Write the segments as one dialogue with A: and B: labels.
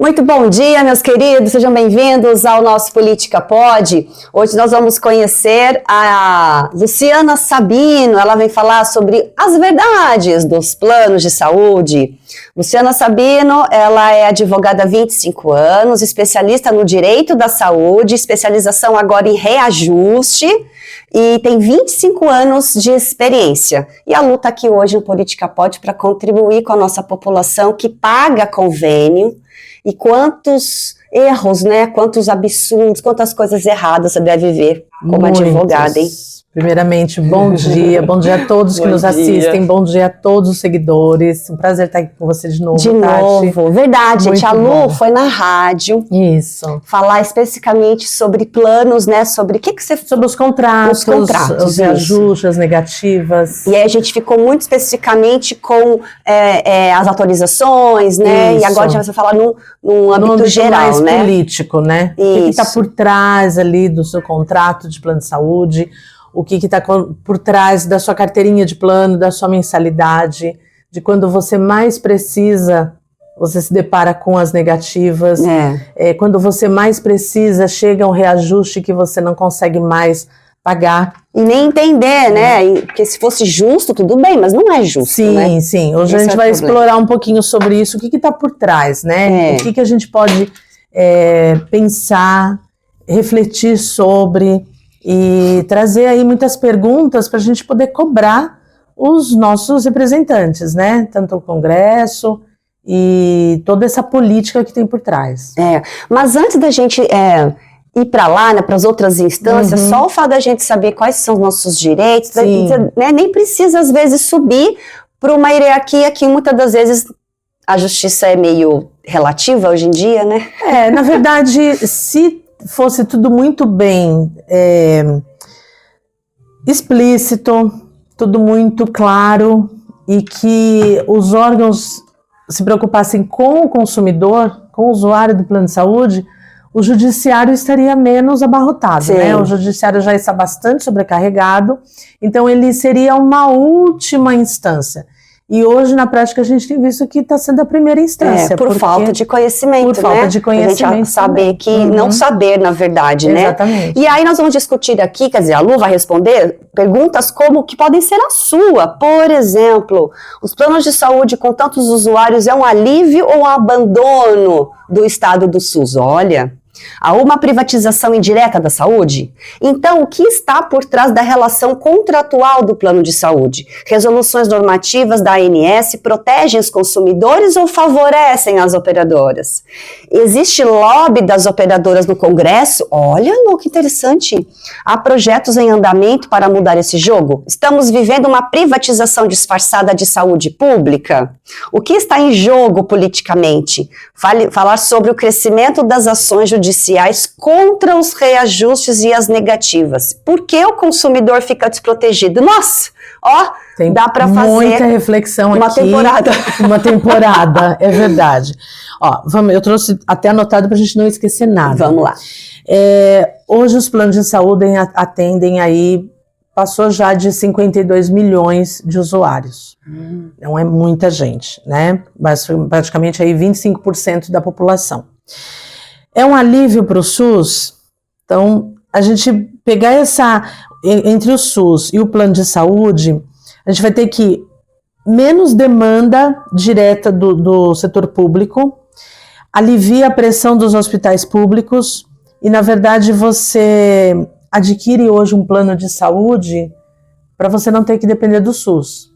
A: Muito bom dia, meus queridos, sejam bem-vindos ao nosso Política Pod. Hoje nós vamos conhecer a Luciana Sabino, ela vem falar sobre as verdades dos planos de saúde. Luciana Sabino, ela é advogada há 25 anos, especialista no direito da saúde, especialização agora em reajuste e tem 25 anos de experiência. E a Lu está aqui hoje no Política Pod para contribuir com a nossa população que paga convênio. E quantos erros, né? Quantos absurdos, quantas coisas erradas você deve ver como advogada, hein?
B: Primeiramente, bom dia a todos que nos assistem, bom dia a todos os seguidores, um prazer estar aqui com você de novo,
A: De novo, verdade, gente, a Lu foi na rádio, falar especificamente sobre planos, né, sobre o que você...
B: Sobre os contratos, os reajustes, as negativas.
A: E aí a gente ficou muito especificamente com as atualizações, né, e agora a gente vai falar num âmbito geral,
B: mais
A: né.
B: Político, né, o que está por trás ali do seu contrato de plano de saúde, o que está por trás da sua carteirinha de plano, da sua mensalidade, de quando você mais precisa, você se depara com as negativas, quando você mais precisa, chega um reajuste que você não consegue mais pagar.
A: E nem entender, né, porque se fosse justo, tudo bem, mas não é justo, né?
B: Sim, hoje a gente vai explorar um pouquinho sobre isso, o que está por trás, né, o que a gente pode pensar, refletir sobre... E trazer aí muitas perguntas para a gente poder cobrar os nossos representantes, né? Tanto o Congresso e toda essa política que tem por trás.
A: Mas antes da gente ir para lá, né, para as outras instâncias, só o fato da gente saber quais são os nossos direitos, né, nem precisa às vezes subir para uma hierarquia que muitas das vezes a justiça é meio relativa hoje em dia, né?
B: Na verdade, se fosse tudo muito bem explícito, tudo muito claro e que os órgãos se preocupassem com o consumidor, com o usuário do plano de saúde, o judiciário estaria menos abarrotado, né? O judiciário já está bastante sobrecarregado, então ele seria uma última instância. E hoje, na prática, a gente tem visto que está sendo a primeira instância.
A: Por falta de conhecimento,
B: Por falta de conhecimento.
A: A gente saber que não saber, na verdade, né?
B: Exatamente.
A: E aí nós vamos discutir aqui, quer dizer, a Lu vai responder perguntas como que podem ser a sua. Por exemplo, os planos de saúde com tantos usuários é um alívio ou um abandono do estado do SUS? Olha... Há uma privatização indireta da saúde? Então, o que está por trás da relação contratual do plano de saúde? Resoluções normativas da ANS protegem os consumidores ou favorecem as operadoras? Existe lobby das operadoras no Congresso? Olha, Lu, que interessante. Há projetos em andamento para mudar esse jogo? Estamos vivendo uma privatização disfarçada de saúde pública? O que está em jogo politicamente? Falar sobre o crescimento das ações judiciais contra os reajustes e as negativas. Por que o consumidor fica desprotegido? Nossa, dá para fazer
B: muita reflexão
A: uma
B: aqui. Uma temporada, é verdade. Eu trouxe até anotado para a gente não esquecer nada.
A: Vamos lá.
B: Hoje os planos de saúde atendem aí, passou já de 52 milhões de usuários. Não é muita gente, né? Mas praticamente aí 25% da população. É um alívio para o SUS? Então, a gente pegar entre o SUS e o plano de saúde, a gente vai ter que menos demanda direta do setor público, alivia a pressão dos hospitais públicos e, na verdade, você adquire hoje um plano de saúde para você não ter que depender do SUS.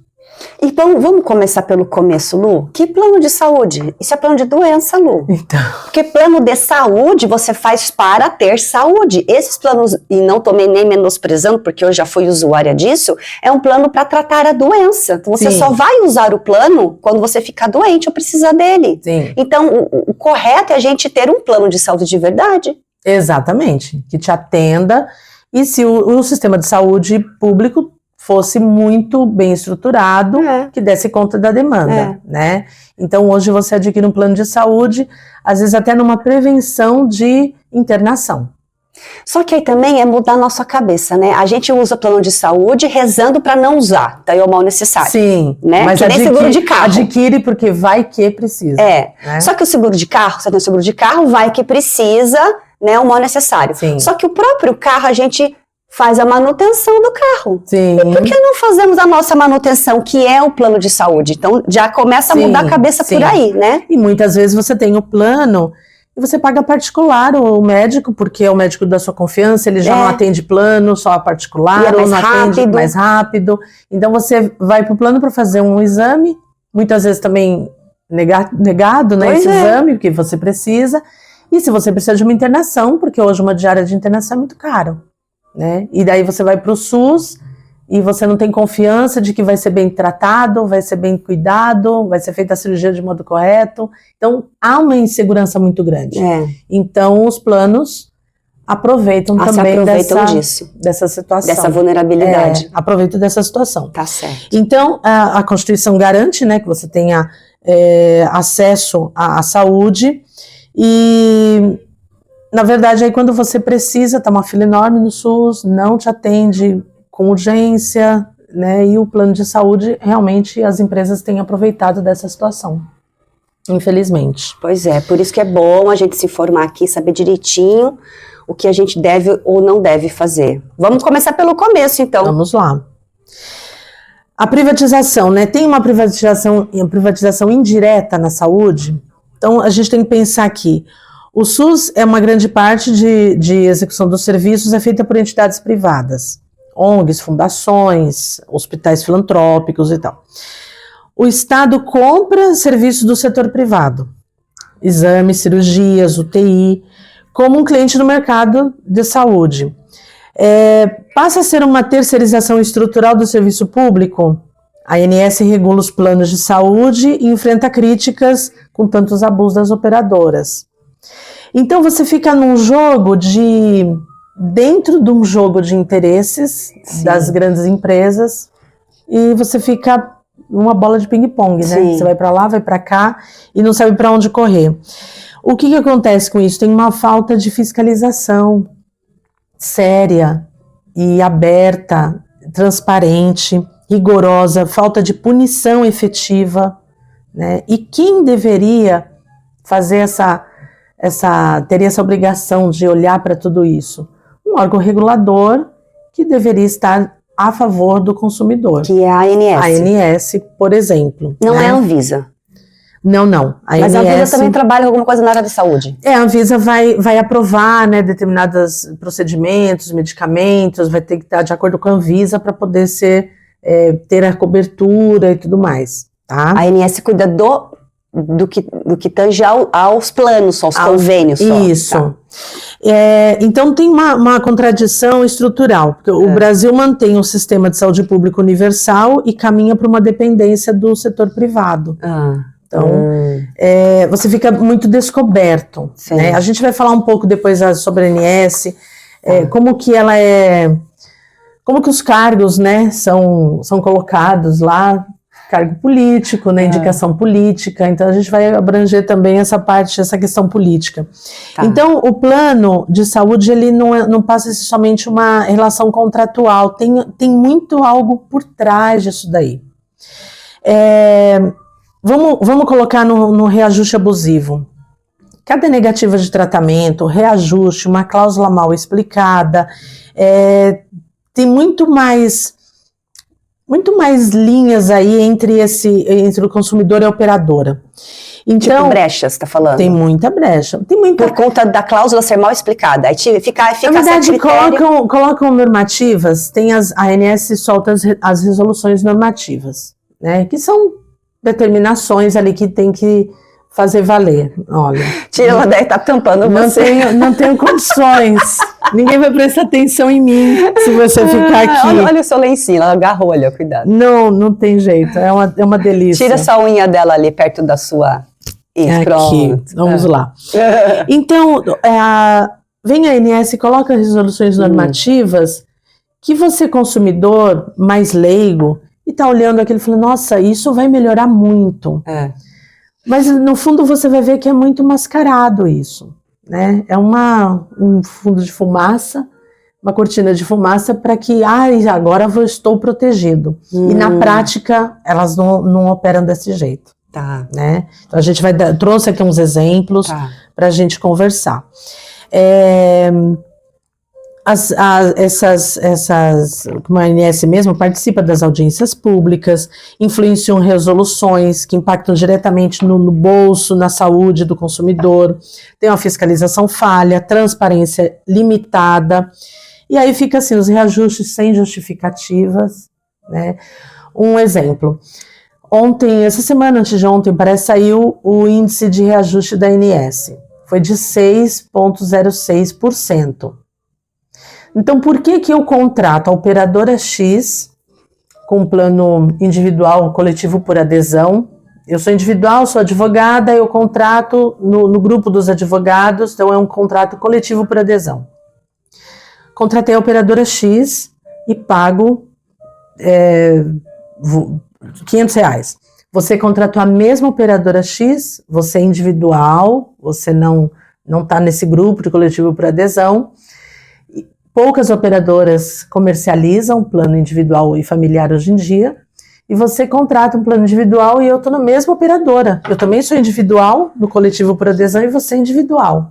A: Então, vamos começar pelo começo, Lu? Que plano de saúde? Isso é plano de doença, Lu.
B: Então.
A: Porque plano de saúde você faz para ter saúde. Esses planos, e não estou nem menosprezando, porque eu já fui usuária disso, é um plano para tratar a doença. Então, você só vai usar o plano quando você ficar doente ou precisar dele. Então, o correto é a gente ter um plano de saúde de verdade.
B: Exatamente. Que te atenda. E se o sistema de saúde público fosse muito bem estruturado, que desse conta da demanda, né? Então, hoje você adquire um plano de saúde, às vezes até numa prevenção de internação.
A: Só que aí também é mudar a nossa cabeça, né? A gente usa plano de saúde rezando para não usar, daí é o mal necessário.
B: Sim,
A: né?
B: mas
A: Que nem seguro de carro.
B: adquire porque vai que precisa.
A: Né?
B: Só
A: que o seguro de carro, você tem o seguro de carro, vai que precisa, né? É o mal necessário.
B: Sim.
A: Só que o próprio carro, a gente faz a manutenção do carro.
B: Sim.
A: E por que não fazemos a nossa manutenção, que é o plano de saúde? Então já começa a mudar a cabeça por aí, né?
B: E muitas vezes você tem o plano e você paga particular o médico, porque é o médico da sua confiança, ele já não atende plano, só a particular,
A: e é mais
B: não
A: rápido.
B: atende mais rápido. Então você vai para o plano para fazer um exame, muitas vezes também negado, né, esse exame, porque você precisa. E se você precisa de uma internação, porque hoje uma diária de internação é muito caro, né? E daí você vai para o SUS e você não tem confiança de que vai ser bem tratado, vai ser bem cuidado, vai ser feita a cirurgia de modo correto. Então, há uma insegurança muito grande. Então, os planos aproveitam também dessa situação.
A: Dessa vulnerabilidade.
B: Aproveitam dessa situação.
A: Tá certo.
B: Então, a Constituição garante, né, que você tenha acesso à saúde e... Na verdade, aí quando você precisa, tá uma fila enorme no SUS, não te atende com urgência, né? E o plano de saúde, realmente, as empresas têm aproveitado dessa situação, infelizmente.
A: Pois é, por isso que é bom a gente se informar aqui, saber direitinho o que a gente deve ou não deve fazer. Vamos começar pelo começo, então.
B: Vamos lá. A privatização, né? Tem uma privatização indireta na saúde, então a gente tem que pensar aqui. O SUS é uma grande parte de execução dos serviços, é feita por entidades privadas, ONGs, fundações, hospitais filantrópicos e tal. O Estado compra serviços do setor privado, exames, cirurgias, UTI, como um cliente no mercado de saúde. Passa a ser uma terceirização estrutural do serviço público. A ANS regula os planos de saúde e enfrenta críticas com tantos abusos das operadoras. Então você fica dentro de um jogo de interesses das grandes empresas e você fica uma bola de ping-pong, né? Você vai para lá, vai para cá e não sabe para onde correr. O que acontece com isso? Tem uma falta de fiscalização séria e aberta, transparente, rigorosa, falta de punição efetiva, né? E quem deveria fazer teria essa obrigação de olhar para tudo isso? Um órgão regulador que deveria estar a favor do consumidor.
A: Que é a ANS.
B: A ANS, por exemplo.
A: Não é a Anvisa.
B: Não.
A: Mas a Anvisa também trabalha com alguma coisa na área de saúde.
B: A Anvisa vai aprovar, né, determinados procedimentos, medicamentos, vai ter que estar de acordo com a Anvisa para poder ter a cobertura e tudo mais. Tá?
A: A ANS cuida do que tange aos planos, aos convênios.
B: Isso. Tá. Então tem uma contradição estrutural, porque o Brasil mantém um sistema de saúde pública universal e caminha para uma dependência do setor privado. Então, você fica muito descoberto. Né? A gente vai falar um pouco depois sobre a ANS, como que ela como que os cargos, né, são colocados lá, cargo político, né, indicação política, então a gente vai abranger também essa questão política. Então, o plano de saúde, ele não passa a ser somente uma relação contratual, tem muito algo por trás disso daí. Vamos colocar no reajuste abusivo. Cada negativa de tratamento, reajuste, uma cláusula mal explicada, tem muito mais linhas aí entre o consumidor e a operadora. Então,
A: tipo brecha, você tá falando?
B: Tem muita brecha.
A: Por conta da cláusula ser mal explicada. Aí fica
B: na verdade, colocam normativas, a ANS solta as resoluções normativas, né? Que são determinações ali que tem que fazer valer. Olha.
A: Tira ela daí, tá tampando você.
B: Não tenho condições. Ninguém vai prestar atenção em mim se você ficar aqui.
A: Olha o seu lencinho, ela agarrou, olha, cuidado.
B: Não tem jeito, é uma delícia.
A: Tira essa unha dela ali perto da sua... Isso, pronto.
B: Vamos lá. Então, vem a ANS e coloca resoluções normativas que você, consumidor mais leigo, e tá olhando aquilo e falando, nossa, isso vai melhorar muito. Mas no fundo você vai ver que é muito mascarado isso. né? É um fundo de fumaça, uma cortina de fumaça para que, agora eu estou protegido. E na prática, elas não operam desse jeito.
A: Tá.
B: Né? Então a gente trouxe aqui uns exemplos para a gente conversar. Como a ANS mesmo participa das audiências públicas, influenciam resoluções que impactam diretamente no bolso, na saúde do consumidor, tem uma fiscalização falha, transparência limitada, e aí fica assim, os reajustes sem justificativas, né? Um exemplo, essa semana, antes de ontem, saiu o índice de reajuste da ANS, foi de 6,06%. Então, por que eu contrato a operadora X com um plano individual, coletivo por adesão? Eu sou individual, sou advogada, eu contrato no grupo dos advogados, então é um contrato coletivo por adesão. Contratei a operadora X e pago R$500. Você contratou a mesma operadora X, você é individual, você não está nesse grupo de coletivo por adesão. Poucas operadoras comercializam plano individual e familiar hoje em dia, e você contrata um plano individual e eu estou na mesma operadora. Eu também sou individual, no coletivo por adesão, e você é individual.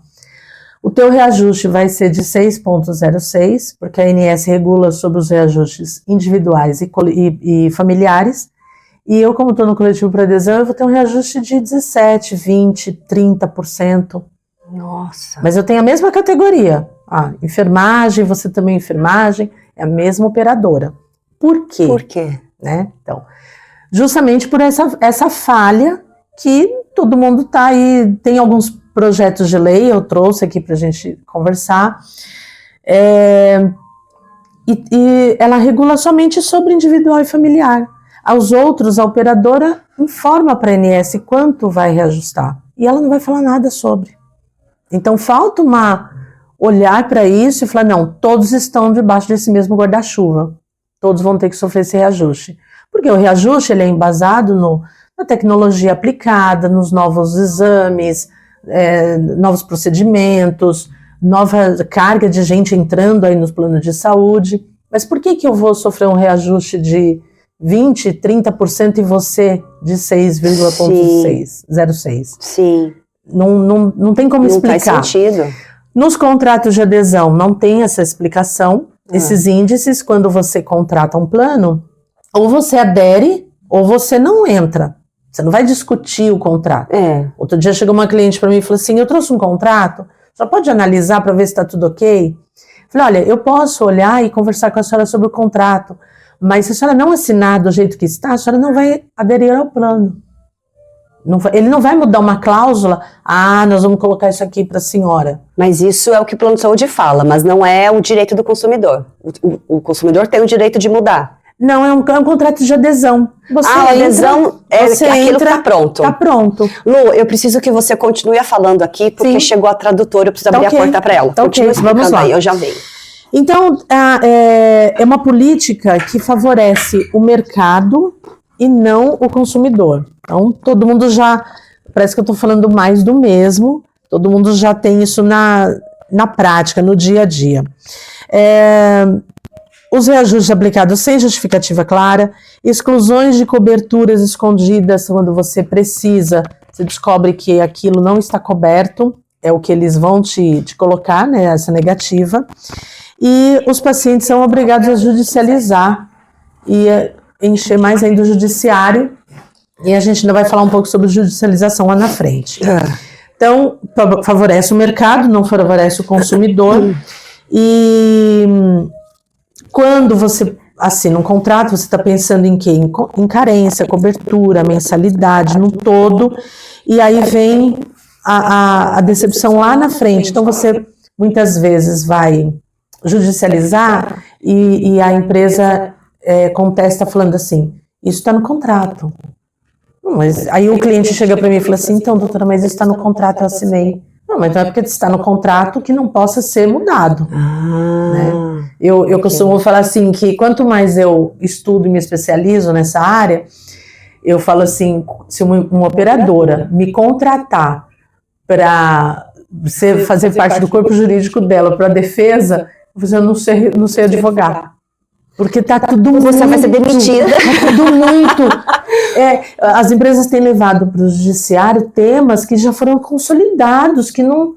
B: O teu reajuste vai ser de 6,06, porque a ANS regula sobre os reajustes individuais e familiares, e eu, como estou no coletivo por adesão, eu vou ter um reajuste de 17%, 20%, 30%.
A: Nossa!
B: Mas eu tenho a mesma categoria. Enfermagem, você também enfermagem, é a mesma operadora. Por quê?
A: Por quê?
B: Né? Então, justamente por essa falha que todo mundo está aí, tem alguns projetos de lei, eu trouxe aqui para a gente conversar, e ela regula somente sobre individual e familiar. Aos outros, a operadora informa para a ANS quanto vai reajustar, e ela não vai falar nada sobre. Então, falta olhar para isso e falar, não, todos estão debaixo desse mesmo guarda-chuva, todos vão ter que sofrer esse reajuste. Porque o reajuste ele é embasado na tecnologia aplicada, nos novos exames, novos procedimentos, nova carga de gente entrando aí nos planos de saúde. Mas por que eu vou sofrer um reajuste de 20%, 30% e você de 6,06?
A: Sim.
B: Não tem como explicar.
A: Não faz sentido.
B: Nos contratos de adesão não tem essa explicação. Esses índices, quando você contrata um plano, ou você adere ou você não entra. Você não vai discutir o contrato. Outro dia chegou uma cliente para mim e falou assim, eu trouxe um contrato, só pode analisar para ver se está tudo ok? Falei, olha, eu posso olhar e conversar com a senhora sobre o contrato, mas se a senhora não assinar do jeito que está, a senhora não vai aderir ao plano. Ele não vai mudar uma cláusula, nós vamos colocar isso aqui para a senhora.
A: Mas isso é o que o plano de saúde fala, mas não é o direito do consumidor. O consumidor tem o direito de mudar.
B: Não, é um contrato de adesão.
A: A adesão é aquilo que está pronto.
B: Está pronto.
A: Lu, eu preciso que você continue falando aqui, porque chegou a tradutora, eu preciso abrir a porta para ela. Continue explicando aí, eu já venho.
B: Então, é uma política que favorece o mercado e não o consumidor. Então, todo mundo parece que eu estou falando mais do mesmo, todo mundo já tem isso na prática, no dia a dia. Os reajustes aplicados sem justificativa clara, exclusões de coberturas escondidas quando você descobre que aquilo não está coberto, é o que eles vão te colocar, né, essa negativa, e os pacientes são obrigados a judicializar e encher mais ainda o judiciário, e a gente ainda vai falar um pouco sobre judicialização lá na frente. Então, favorece o mercado, não favorece o consumidor, e quando você assina um contrato, você está pensando em quê? Em carência, cobertura, mensalidade, no todo, e aí vem a decepção lá na frente. Então, você muitas vezes vai judicializar e a empresa contesta falando assim, isso está no contrato. Mas aí o cliente chega para mim e fala assim, então, doutora, mas isso está no contrato, eu assinei. Não, mas não é porque está no contrato que não possa ser mudado. Né? Eu costumo falar assim, que quanto mais eu estudo e me especializo nessa área, eu falo assim, se uma operadora me contratar para você fazer parte do corpo jurídico dela para a defesa, eu não sei advogar. Porque tá tudo muito...
A: Você vai ser demitida.
B: Tá tudo muito... as empresas têm levado para o judiciário temas que já foram consolidados, que não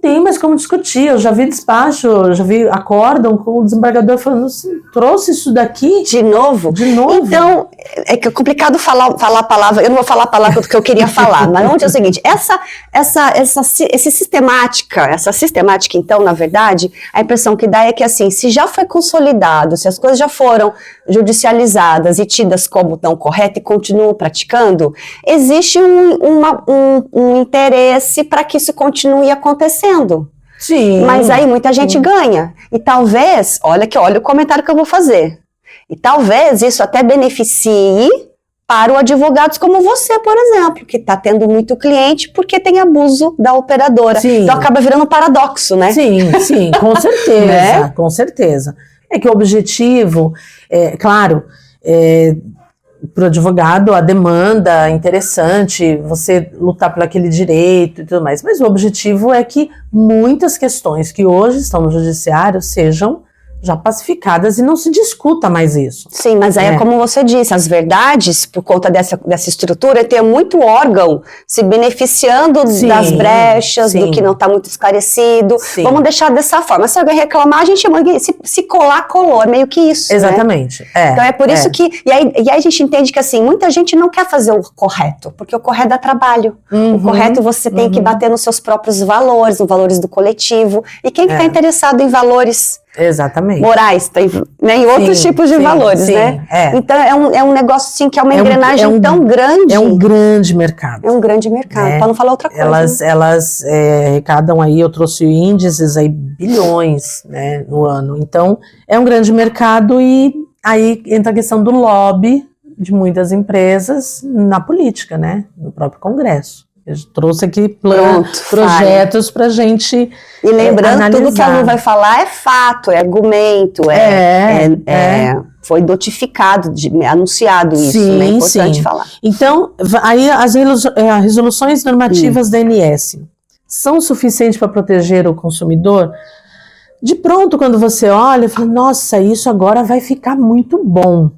B: tem mais como discutir. Eu já vi despacho, já vi acórdão com o desembargador falando assim, trouxe isso daqui?
A: De novo?
B: De novo.
A: Então, é que é complicado falar a palavra, eu não vou falar a palavra que eu queria falar, mas onde é o seguinte, essa sistemática, então, na verdade, a impressão que dá é que, assim, se já foi consolidado, se as coisas já foram judicializadas e tidas como não corretas e continuam praticando, existe um interesse para que isso continue acontecendo.
B: Sim.
A: Mas aí muita gente ganha. E talvez, olha o comentário que eu vou fazer. E talvez isso até beneficie para o advogados como você, por exemplo, que está tendo muito cliente porque tem abuso da operadora.
B: Sim.
A: Então acaba virando um paradoxo, né?
B: Sim, com certeza,
A: Né?
B: Com certeza. É que o objetivo, claro, para o advogado, a demanda é interessante, você lutar por aquele direito e tudo mais, mas o objetivo é que muitas questões que hoje estão no judiciário sejam já pacificadas e não se discuta mais isso.
A: Sim, mas aí é como você disse, as verdades, por conta dessa estrutura, tem muito órgão se beneficiando das brechas, do que não está muito esclarecido.
B: Sim.
A: Vamos deixar dessa forma. Se alguém reclamar, a gente se colar, colou. É meio que isso.
B: Exatamente.
A: Né? Então é por isso que. E aí a gente entende que assim, muita gente não quer fazer o correto, porque o correto dá trabalho. O correto você tem que bater nos seus próprios valores, nos valores do coletivo. E quem está interessado em valores morais, né, em outros tipos de valores, né? Então é um negócio assim que é uma engrenagem tão grande.
B: É um grande mercado.
A: É um grande mercado, para não falar outra coisa.
B: Elas arrecadam aí, eu trouxe índices aí, bilhões, né, no ano. Então, é um grande mercado e aí entra a questão do lobby de muitas empresas na política, né? No próprio Congresso. Eu trouxe aqui projetos para a gente
A: E lembrando,
B: analisar.
A: Tudo que a Lu vai falar é fato, é argumento, foi notificado, anunciado isso, né? É importante falar.
B: Então, aí as resoluções normativas da ANS são suficientes para proteger o consumidor? De pronto, quando você olha, fala, nossa, isso agora vai ficar muito bom.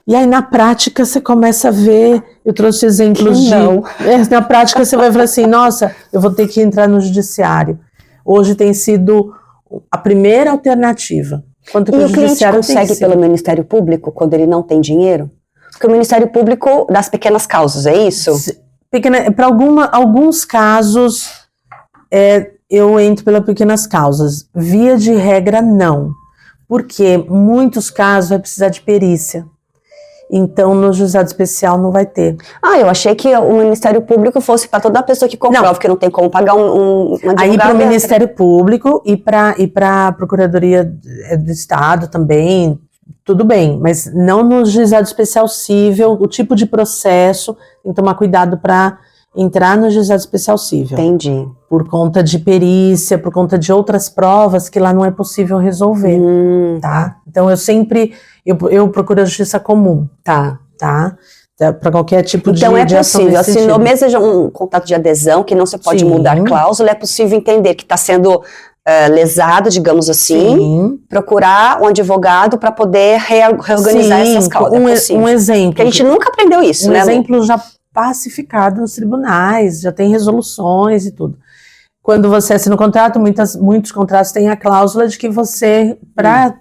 B: E aí, na prática, você começa a ver, eu trouxe exemplos na prática, você vai falar assim, nossa, eu vou ter que entrar no judiciário. Hoje tem sido a primeira alternativa. Quanto que
A: o cliente consegue pelo Ministério Público, quando ele não tem dinheiro? Porque o Ministério Público das pequenas causas, é isso?
B: Para alguns casos, eu entro pelas pequenas causas. Via de regra, não. Porque muitos casos vai precisar de perícia. Então, no juizado especial não vai ter.
A: Eu achei que o Ministério Público fosse para toda pessoa que comprova, que não tem como pagar um advogado.
B: Aí para o Ministério Público e para a Procuradoria do Estado também, tudo bem, mas não no juizado especial cível, o tipo de processo, tem que tomar cuidado para entrar no juizado especial cível.
A: Entendi.
B: Por conta de perícia, por conta de outras provas que lá não é possível resolver, tá? Então eu procuro a justiça comum, tá? Para qualquer tipo de ação.
A: Então é possível, assinou mesmo seja um contrato de adesão, que não se pode mudar cláusula, é possível entender que está sendo lesado, digamos assim, procurar um advogado para poder reorganizar essas causas.
B: Um exemplo.
A: Porque a gente nunca aprendeu isso, né?
B: Um exemplo já pacificado nos tribunais, já tem resoluções e tudo. Quando você assina um contrato, muitos contratos têm a cláusula de que você, para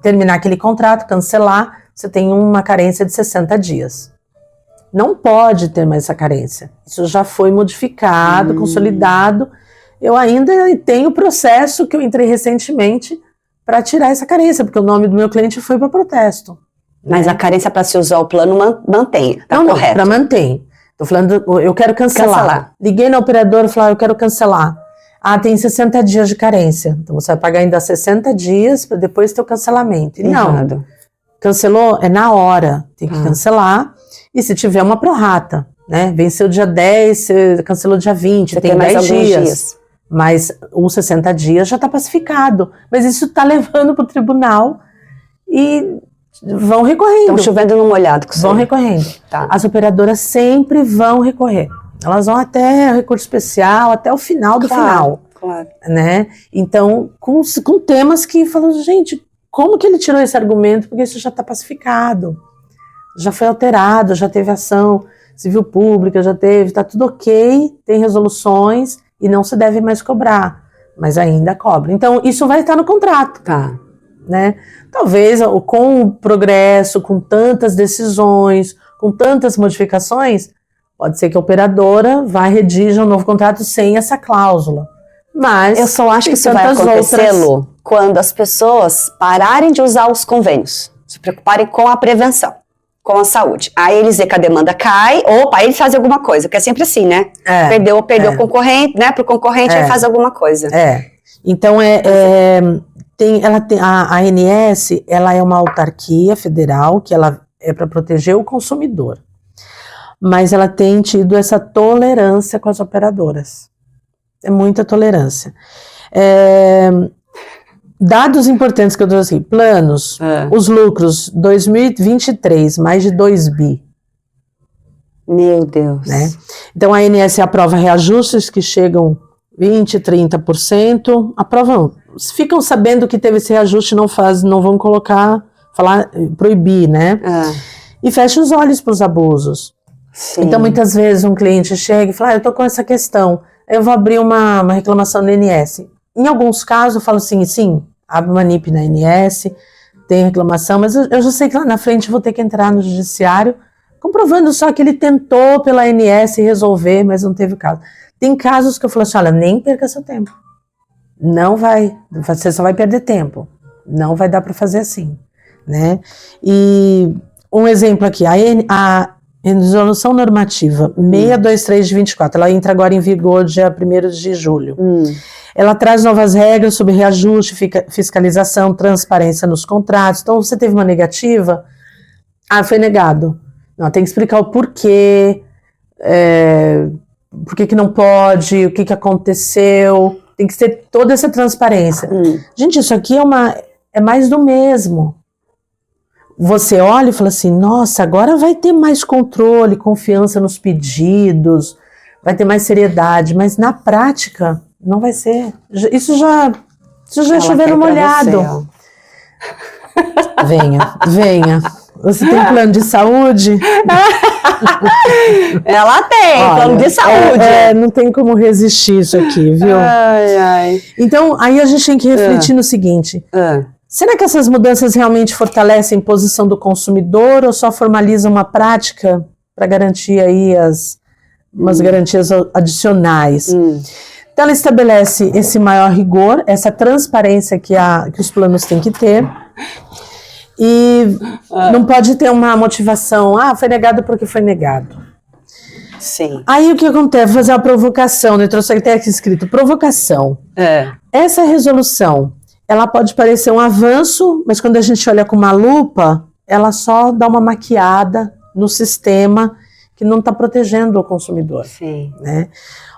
B: terminar aquele contrato, cancelar, você tem uma carência de 60 dias. Não pode ter mais essa carência. Isso já foi modificado, consolidado. Eu ainda tenho o processo que eu entrei recentemente para tirar essa carência, porque o nome do meu cliente foi para protesto.
A: Mas a carência para se usar o plano mantém, tá correto?
B: Para manter. Tô falando, eu quero cancelar. Liguei no operador e falei, eu quero cancelar. Tem 60 dias de carência. Então você vai pagar ainda 60 dias para depois ter o cancelamento. E não, cancelou é na hora, tem que cancelar. E se tiver uma prorata, né? Venceu dia 10, você cancelou dia 20, tem 10 dias. Mas os 60 dias já está pacificado. Mas isso está levando para o tribunal e vão recorrendo.
A: Estão chovendo no molhado.
B: Vão recorrendo. As operadoras sempre vão recorrer. Elas vão até o recurso especial, até o final do final.
A: Claro.
B: Né? Então, com temas que falam, gente, como que ele tirou esse argumento? Porque isso já está pacificado, já foi alterado, já teve ação civil pública, já teve, está tudo ok, tem resoluções e não se deve mais cobrar, mas ainda cobra. Então, isso vai estar no contrato.
A: Tá.
B: Né? Talvez com o progresso, com tantas decisões, com tantas modificações, pode ser que a operadora vá redigir um novo contrato sem essa cláusula. Mas
A: eu só acho que isso vai acontecer, Lu, quando as pessoas pararem de usar os convênios, se preocuparem com a prevenção, com a saúde. Aí eles veem que a demanda cai, opa, aí eles fazem alguma coisa, que é sempre assim, né? Perdeu o concorrente, né? Pro concorrente, aí faz alguma coisa.
B: Então, a ANS, ela é uma autarquia federal, que ela é para proteger o consumidor. Mas ela tem tido essa tolerância com as operadoras. É muita tolerância. Dados importantes que eu trouxe aqui. Planos, os lucros, 2023, mais de 2 bi.
A: Meu Deus.
B: Né? Então, a ANS aprova reajustes que chegam 20%, 30%. Aprovam. Ficam sabendo que teve esse reajuste, não vão proibir, né? E fecha os olhos para os abusos.
A: Sim.
B: Então, muitas vezes, um cliente chega e fala, eu tô com essa questão, eu vou abrir uma reclamação no INS. Em alguns casos, eu falo assim, sim, abre uma NIP na INS, tem reclamação, mas eu já sei que lá na frente eu vou ter que entrar no judiciário, comprovando só que ele tentou pela INS resolver, mas não teve o caso. Tem casos que eu falo assim, olha, nem perca seu tempo. Não vai, você só vai perder tempo. Não vai dar para fazer assim, né? E um exemplo aqui, a Resolução Normativa 623 de 24, ela entra agora em vigor dia 1º de julho. Ela traz novas regras sobre reajuste, fiscalização, transparência nos contratos. Então, você teve uma negativa, foi negado. Não, tem que explicar o porquê, por que não pode, o que aconteceu. Tem que ter toda essa transparência. Gente, isso aqui é mais do mesmo. Você olha e fala assim, nossa, agora vai ter mais controle, confiança nos pedidos, vai ter mais seriedade, mas na prática não vai ser. Isso já é chover molhado. Venha. Você tem plano de saúde?
A: Ela tem, plano de saúde.
B: Não tem como resistir isso aqui, viu? Então, aí a gente tem que refletir no seguinte. Será que essas mudanças realmente fortalecem a posição do consumidor ou só formalizam uma prática para garantir aí umas garantias adicionais? Então, ela estabelece esse maior rigor, essa transparência que os planos têm que ter. E não pode ter uma motivação, foi negado porque foi negado.
A: Sim.
B: Aí o que acontece? Vou fazer uma provocação, né? Eu trouxe até aqui escrito, provocação. Essa resolução, ela pode parecer um avanço, mas quando a gente olha com uma lupa, ela só dá uma maquiada no sistema que não está protegendo o consumidor.
A: Sim.
B: Né?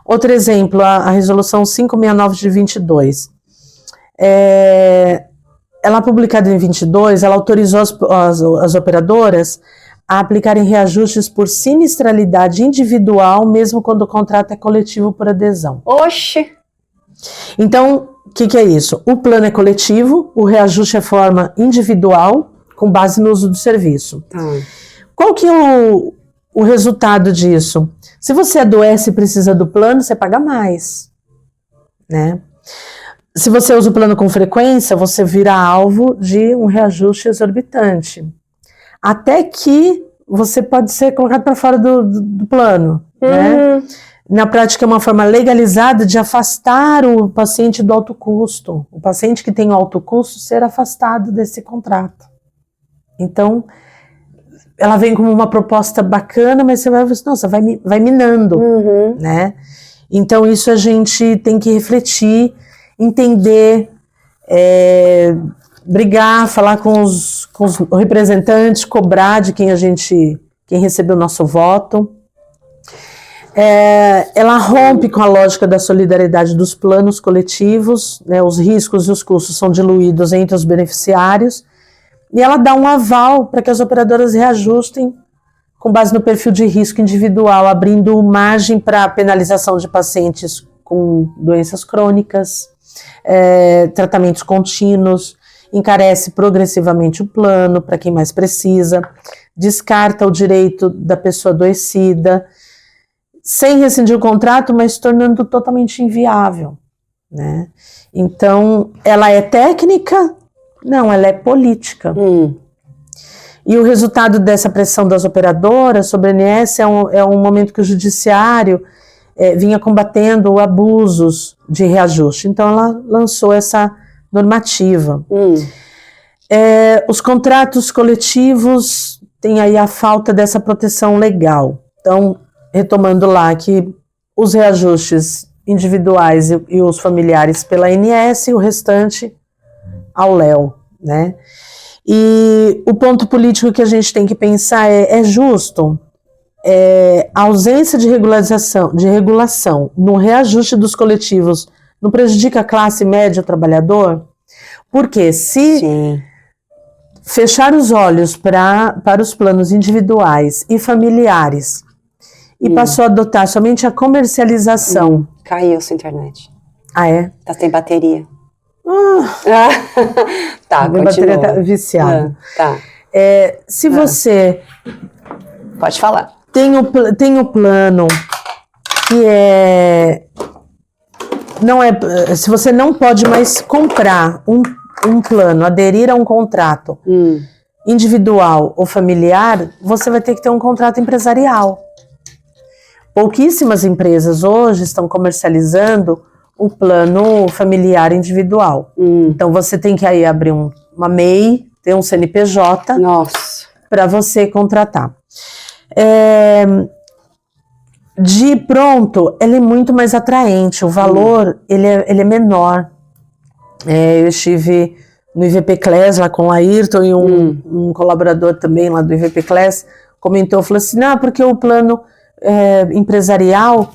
B: Outro exemplo, a resolução 569 de 22. Ela publicada em 22, ela autorizou as operadoras a aplicarem reajustes por sinistralidade individual, mesmo quando o contrato é coletivo por adesão.
A: Oxe!
B: Então, o que é isso? O plano é coletivo, o reajuste é forma individual, com base no uso do serviço. Qual que é o resultado disso? Se você adoece e precisa do plano, você paga mais, né? Se você usa o plano com frequência, você vira alvo de um reajuste exorbitante. Até que você pode ser colocado para fora do plano, né? Na prática, é uma forma legalizada de afastar o paciente do alto custo. O paciente que tem alto custo ser afastado desse contrato. Então, ela vem como uma proposta bacana, mas você vai, nossa, vai minando, né? Então, isso a gente tem que refletir, entender, brigar, falar com os representantes, cobrar de quem recebeu o nosso voto. Ela rompe com a lógica da solidariedade dos planos coletivos, né, os riscos e os custos são diluídos entre os beneficiários, e ela dá um aval para que as operadoras reajustem com base no perfil de risco individual, abrindo margem para penalização de pacientes com doenças crônicas, tratamentos contínuos, encarece progressivamente o plano para quem mais precisa, descarta o direito da pessoa adoecida, sem rescindir o contrato, mas tornando totalmente inviável, né? Então, ela é técnica? Não, ela é política. E o resultado dessa pressão das operadoras sobre a ANS é um momento que o judiciário vinha combatendo abusos de reajuste. Então, ela lançou essa normativa. Os contratos coletivos têm aí a falta dessa proteção legal. Então, retomando lá que os reajustes individuais e os familiares pela ANS e o restante ao Léo, né? E o ponto político que a gente tem que pensar é justo? A ausência de regulação no reajuste dos coletivos não prejudica a classe média trabalhador? Porque se fechar os olhos para os planos individuais e familiares e passou a adotar somente a comercialização...
A: Caiu sua internet.
B: Ah, é?
A: Tá sem bateria. Tá,
B: minha bateria tá viciada.
A: Tá.
B: Se você...
A: Pode falar.
B: Tem o plano que se você não pode mais comprar um plano, aderir a um contrato individual ou familiar, você vai ter que ter um contrato empresarial. Pouquíssimas empresas hoje estão comercializando o plano familiar individual. Então você tem que aí abrir uma MEI, ter um CNPJ para você contratar. De pronto, ele é muito mais atraente, o valor ele é menor. Eu estive no IVP Class lá com o Ayrton e um colaborador também lá do IVP Class comentou, falou assim, porque o plano empresarial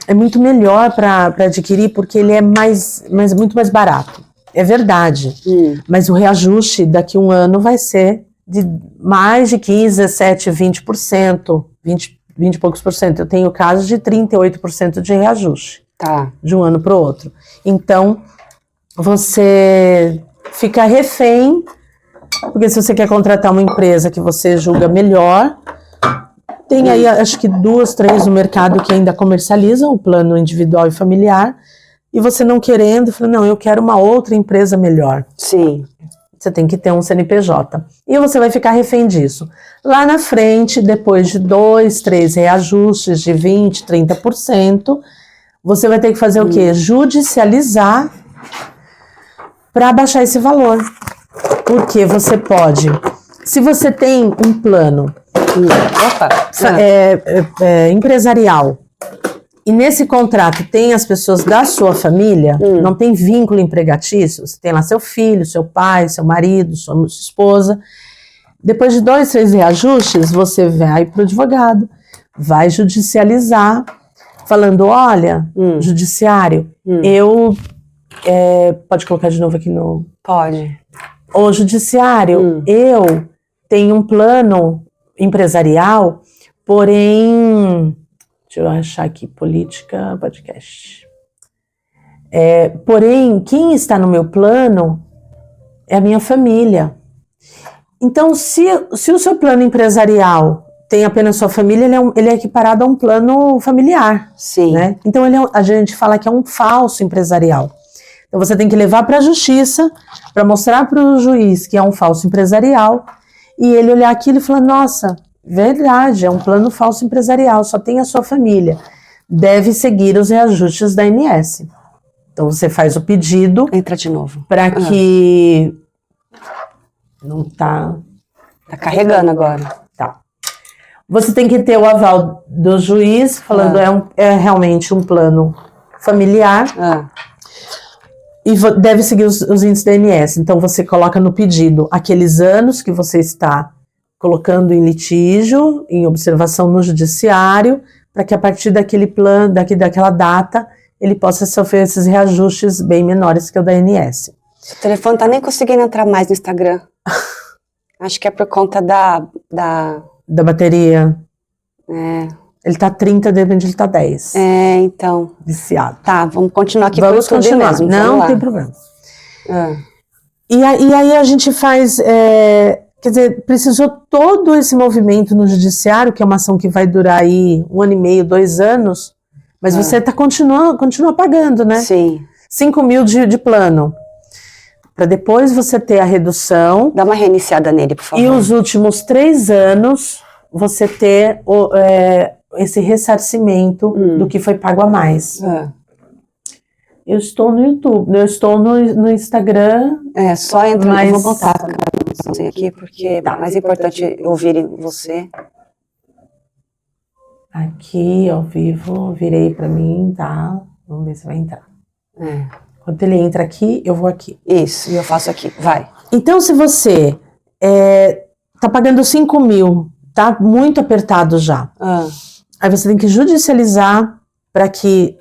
B: é muito melhor para adquirir porque ele é muito mais barato. É verdade, mas o reajuste daqui a um ano vai ser de mais de 15%, 17%, 20%, 20 e poucos por cento. Eu tenho casos de 38% de reajuste de um ano para o outro. Então, você fica refém, porque se você quer contratar uma empresa que você julga melhor, tem aí acho que 2, 3 no mercado que ainda comercializam o plano individual e familiar, e você não querendo, fala, não, eu quero uma outra empresa melhor.
A: Sim.
B: Você tem que ter um CNPJ. E você vai ficar refém disso. Lá na frente, depois de 2, 3 reajustes de 20%, 30%, você vai ter que fazer o quê? Judicializar para baixar esse valor. Porque você pode... Se você tem um plano empresarial e nesse contrato tem as pessoas da sua família, não tem vínculo empregatício, você tem lá seu filho, seu pai, seu marido, sua esposa, depois de 2, 3 reajustes, você vai para o advogado, vai judicializar, falando, olha, judiciário, pode colocar de novo aqui no...
A: Pode.
B: Ô, judiciário, eu tenho um plano empresarial, porém... Deixa eu achar aqui, política, podcast. Porém, quem está no meu plano é a minha família. Então, se o seu plano empresarial tem apenas sua família, ele é equiparado a um plano familiar.
A: Sim.
B: Né? Então, a gente fala que é um falso empresarial. Então, você tem que levar para a justiça, para mostrar para o juiz que é um falso empresarial, e ele olhar aquilo e falar, nossa, verdade, é um plano falso empresarial, só tem a sua família. Deve seguir os reajustes da ANS. Então, você faz o pedido...
A: Entra de novo.
B: Para que... Não tá...
A: Tá carregando agora.
B: Tá. Você tem que ter o aval do juiz, falando é realmente um plano familiar. E deve seguir os índices da ANS. Então, você coloca no pedido aqueles anos que você está colocando em litígio, em observação no judiciário, para que a partir daquele plano, daquela data, ele possa sofrer esses reajustes bem menores que o da ANS.
A: O telefone tá nem conseguindo entrar mais no Instagram. Acho que é por conta da
B: bateria. Ele tá 30, de repente ele tá 10.
A: Então.
B: Viciado.
A: Tá, vamos continuar aqui.
B: Vamos continuar.
A: Mesmo.
B: Não tem problema. E aí a gente faz, quer dizer, precisou todo esse movimento no judiciário, que é uma ação que vai durar aí 1 ano e meio, 2 anos, mas você continua pagando, né?
A: Sim.
B: 5 mil de plano, para depois você ter a redução.
A: Dá uma reiniciada nele, por favor.
B: E os últimos 3 anos, você ter esse ressarcimento do que foi pago a mais. Eu estou no YouTube, eu estou no Instagram.
A: Só entra, mas... eu vou botar aqui, porque é mais importante ouvir você.
B: Aqui, ao vivo, virei para mim, tá? Vamos ver se vai entrar. Quando ele entra aqui, eu vou aqui.
A: Isso, e eu faço aqui, vai.
B: Então, se você tá pagando 5 mil, tá muito apertado já. Aí você tem que judicializar para que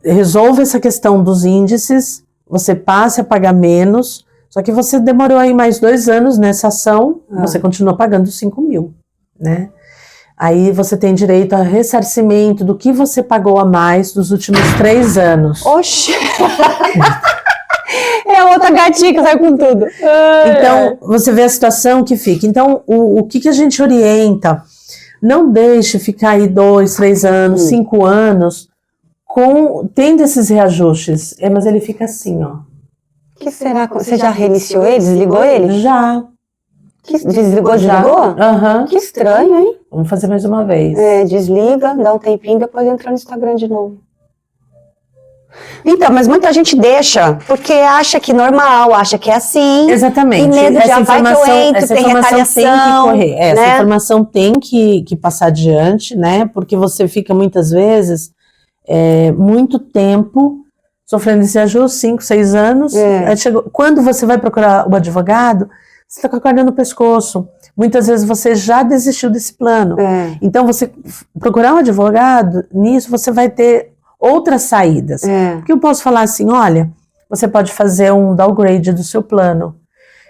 B: resolva essa questão dos índices, você passe a pagar menos, só que você demorou aí mais 2 anos nessa ação, você continua pagando 5 mil, né? Aí você tem direito a ressarcimento do que você pagou a mais dos últimos 3 anos.
A: Oxi! É outra gatinha que sai com tudo.
B: Então, você vê a situação que fica. Então, o que a gente orienta? Não deixe ficar aí 2, 3 anos, 5 anos, tendo esses reajustes. Mas ele fica assim, ó.
A: Que será? Você já reiniciou ele? Desligou ele?
B: Já.
A: Desligou? Que estranho, hein?
B: Vamos fazer mais uma vez.
A: Desliga, dá um tempinho, depois entra no Instagram de novo. Então, mas muita gente deixa, porque acha que normal, acha que é assim.
B: Exatamente.
A: E medo de vai que eu entro, tem retaliação.
B: Tem que correr.
A: Né?
B: Essa informação tem que passar adiante, né? Porque você fica muitas vezes muito tempo sofrendo esse ajuste, 5, 6 anos. Aí quando você vai procurar o advogado, você está com a corda no pescoço. Muitas vezes você já desistiu desse plano. Então, você procurar um advogado, nisso você vai ter outras saídas. Porque eu posso falar assim, olha, você pode fazer um downgrade do seu plano.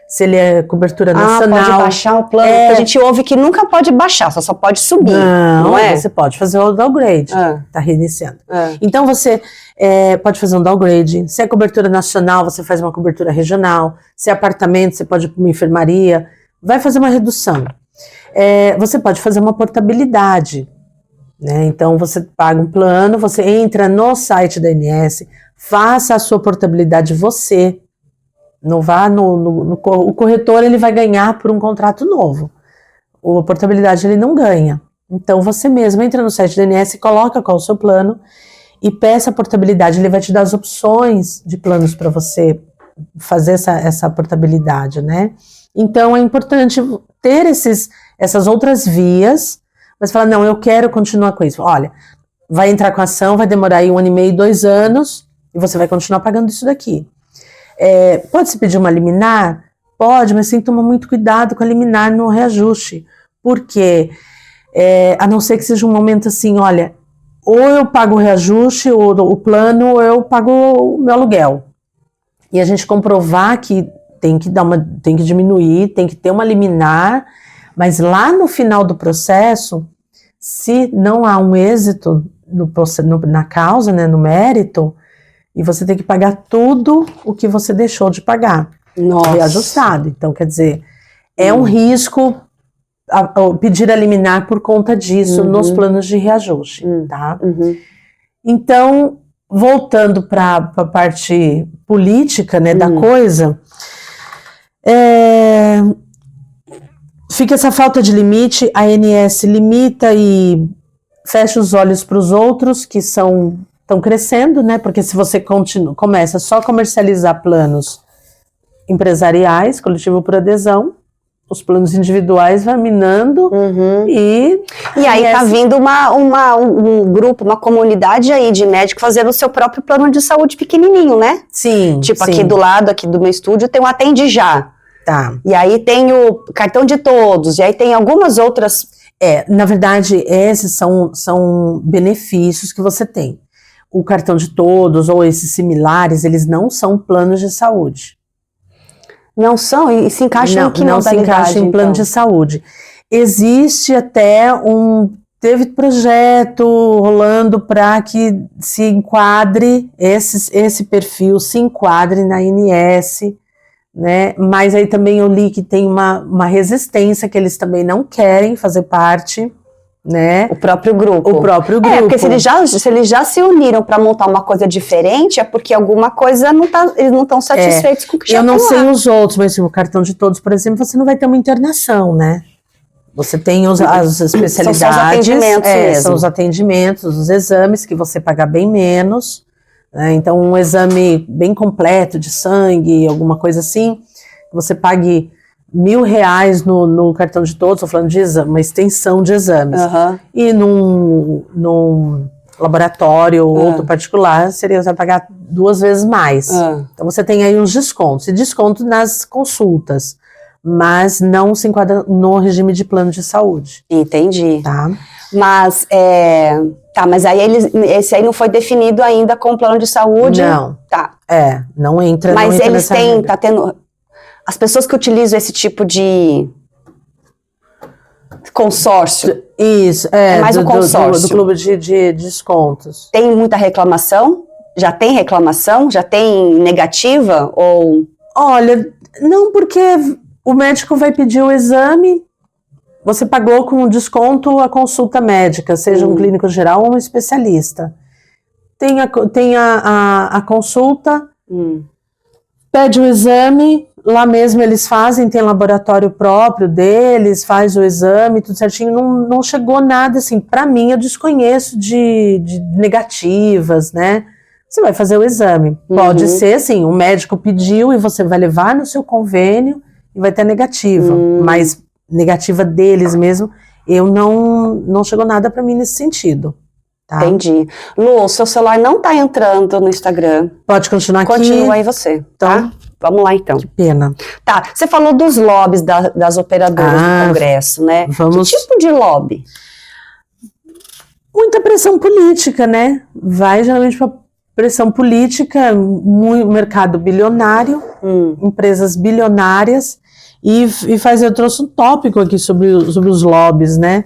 B: Se ele é cobertura nacional.
A: Pode baixar o plano. Porque a gente ouve que nunca pode baixar, só pode subir. Não é?
B: Você pode fazer o downgrade. Tá reiniciando. Então, você pode fazer um downgrade. Se é cobertura nacional, você faz uma cobertura regional. Se é apartamento, você pode ir para uma enfermaria. Vai fazer uma redução. Você pode fazer uma portabilidade. Né? Então, você paga um plano, você entra no site da ANS, faça a sua portabilidade você. Não vá o corretor, ele vai ganhar por um contrato novo. A portabilidade ele não ganha. Então, você mesmo entra no site da ANS, coloca qual é o seu plano e peça a portabilidade. Ele vai te dar as opções de planos para você fazer essa portabilidade, né? Então, é importante ter essas outras vias, mas falar, não, eu quero continuar com isso. Olha, vai entrar com a ação, vai demorar aí 1 ano e meio, 2 anos, e você vai continuar pagando isso daqui. Pode-se pedir uma liminar? Pode, mas tem que tomar muito cuidado com a liminar no reajuste, porque a não ser que seja um momento assim, olha, ou eu pago o reajuste, ou o plano, ou eu pago o meu aluguel. E a gente comprovar que tem que diminuir, tem que ter uma liminar, mas lá no final do processo, se não há um êxito na causa, né, no mérito, e você tem que pagar tudo o que você deixou de pagar. Reajustado. Então, quer dizer, é um risco pedir a liminar por conta disso nos planos de reajuste, tá? Então, voltando para a parte política, né, da coisa, fica essa falta de limite, a ANS limita e fecha os olhos para os outros que estão crescendo, né? Porque se você começa só a comercializar planos empresariais, coletivo por adesão, os planos individuais vai minando e
A: aí tá vindo um grupo, uma comunidade aí de médicos fazendo o seu próprio plano de saúde pequenininho, né?
B: Sim.
A: Tipo, aqui do lado, aqui do meu estúdio, tem o Atende Já.
B: Tá.
A: E aí tem o Cartão de Todos, e aí tem algumas outras...
B: Na verdade, esses são benefícios que você tem. O Cartão de Todos ou esses similares, eles não são planos de saúde.
A: Não são? E se encaixam em que
B: não
A: modalidade?
B: Não se encaixa em plano de saúde. Existe até teve projeto rolando para que se enquadre, esse perfil se enquadre na ANS, né? Mas aí também eu li que tem uma resistência, que eles também não querem fazer parte, né?
A: O próprio grupo. Porque se eles já se uniram para montar uma coisa diferente, é porque alguma coisa eles não estão satisfeitos com o que já
B: Eu não
A: tá
B: sei
A: lá.
B: os outros, mas o cartão de todos, por exemplo, você não vai ter uma internação, né? Você tem as especialidades.
A: São os atendimentos mesmo.
B: São os atendimentos, os exames que você paga bem menos, né? Então, um exame bem completo de sangue, alguma coisa assim, você pague R$1.000 no cartão de todos, estou falando de exame, uma extensão de exames. E num laboratório ou outro particular, você vai pagar 2 vezes mais. Então você tem aí uns descontos, e desconto nas consultas, mas não se enquadra no regime de plano de saúde.
A: Entendi.
B: Tá?
A: Mas, mas aí esse aí não foi definido ainda com o plano de saúde?
B: Não.
A: Tá.
B: Não entra.
A: Mas
B: não entra
A: eles têm, tá tendo... As pessoas que utilizam esse tipo de consórcio.
B: Isso,
A: mais um consórcio.
B: Do clube de descontos.
A: Tem muita reclamação? Já tem reclamação? Já tem negativa? Ou...
B: Olha, não, porque o médico vai pedir o exame, você pagou com desconto a consulta médica, seja um clínico geral ou um especialista. Tem a consulta, pede o exame, lá mesmo eles fazem, tem laboratório próprio deles, faz o exame, tudo certinho, não chegou nada assim, pra mim eu desconheço de negativas, né? Você vai fazer o exame, pode ser assim, o médico pediu e você vai levar no seu convênio e vai ter negativa, mas negativa deles mesmo, não chegou nada pra mim nesse sentido. Tá?
A: Entendi. Lu, seu celular não tá entrando no Instagram.
B: Pode continuar aqui.
A: Continua aí você, tá? Vamos lá, então.
B: Que pena.
A: Tá, você falou dos lobbies das operadoras do Congresso, né?
B: Vamos...
A: Que tipo de lobby?
B: Muita pressão política, né? Vai geralmente para pressão política, mercado bilionário, empresas bilionárias, e eu trouxe um tópico aqui sobre os lobbies, né?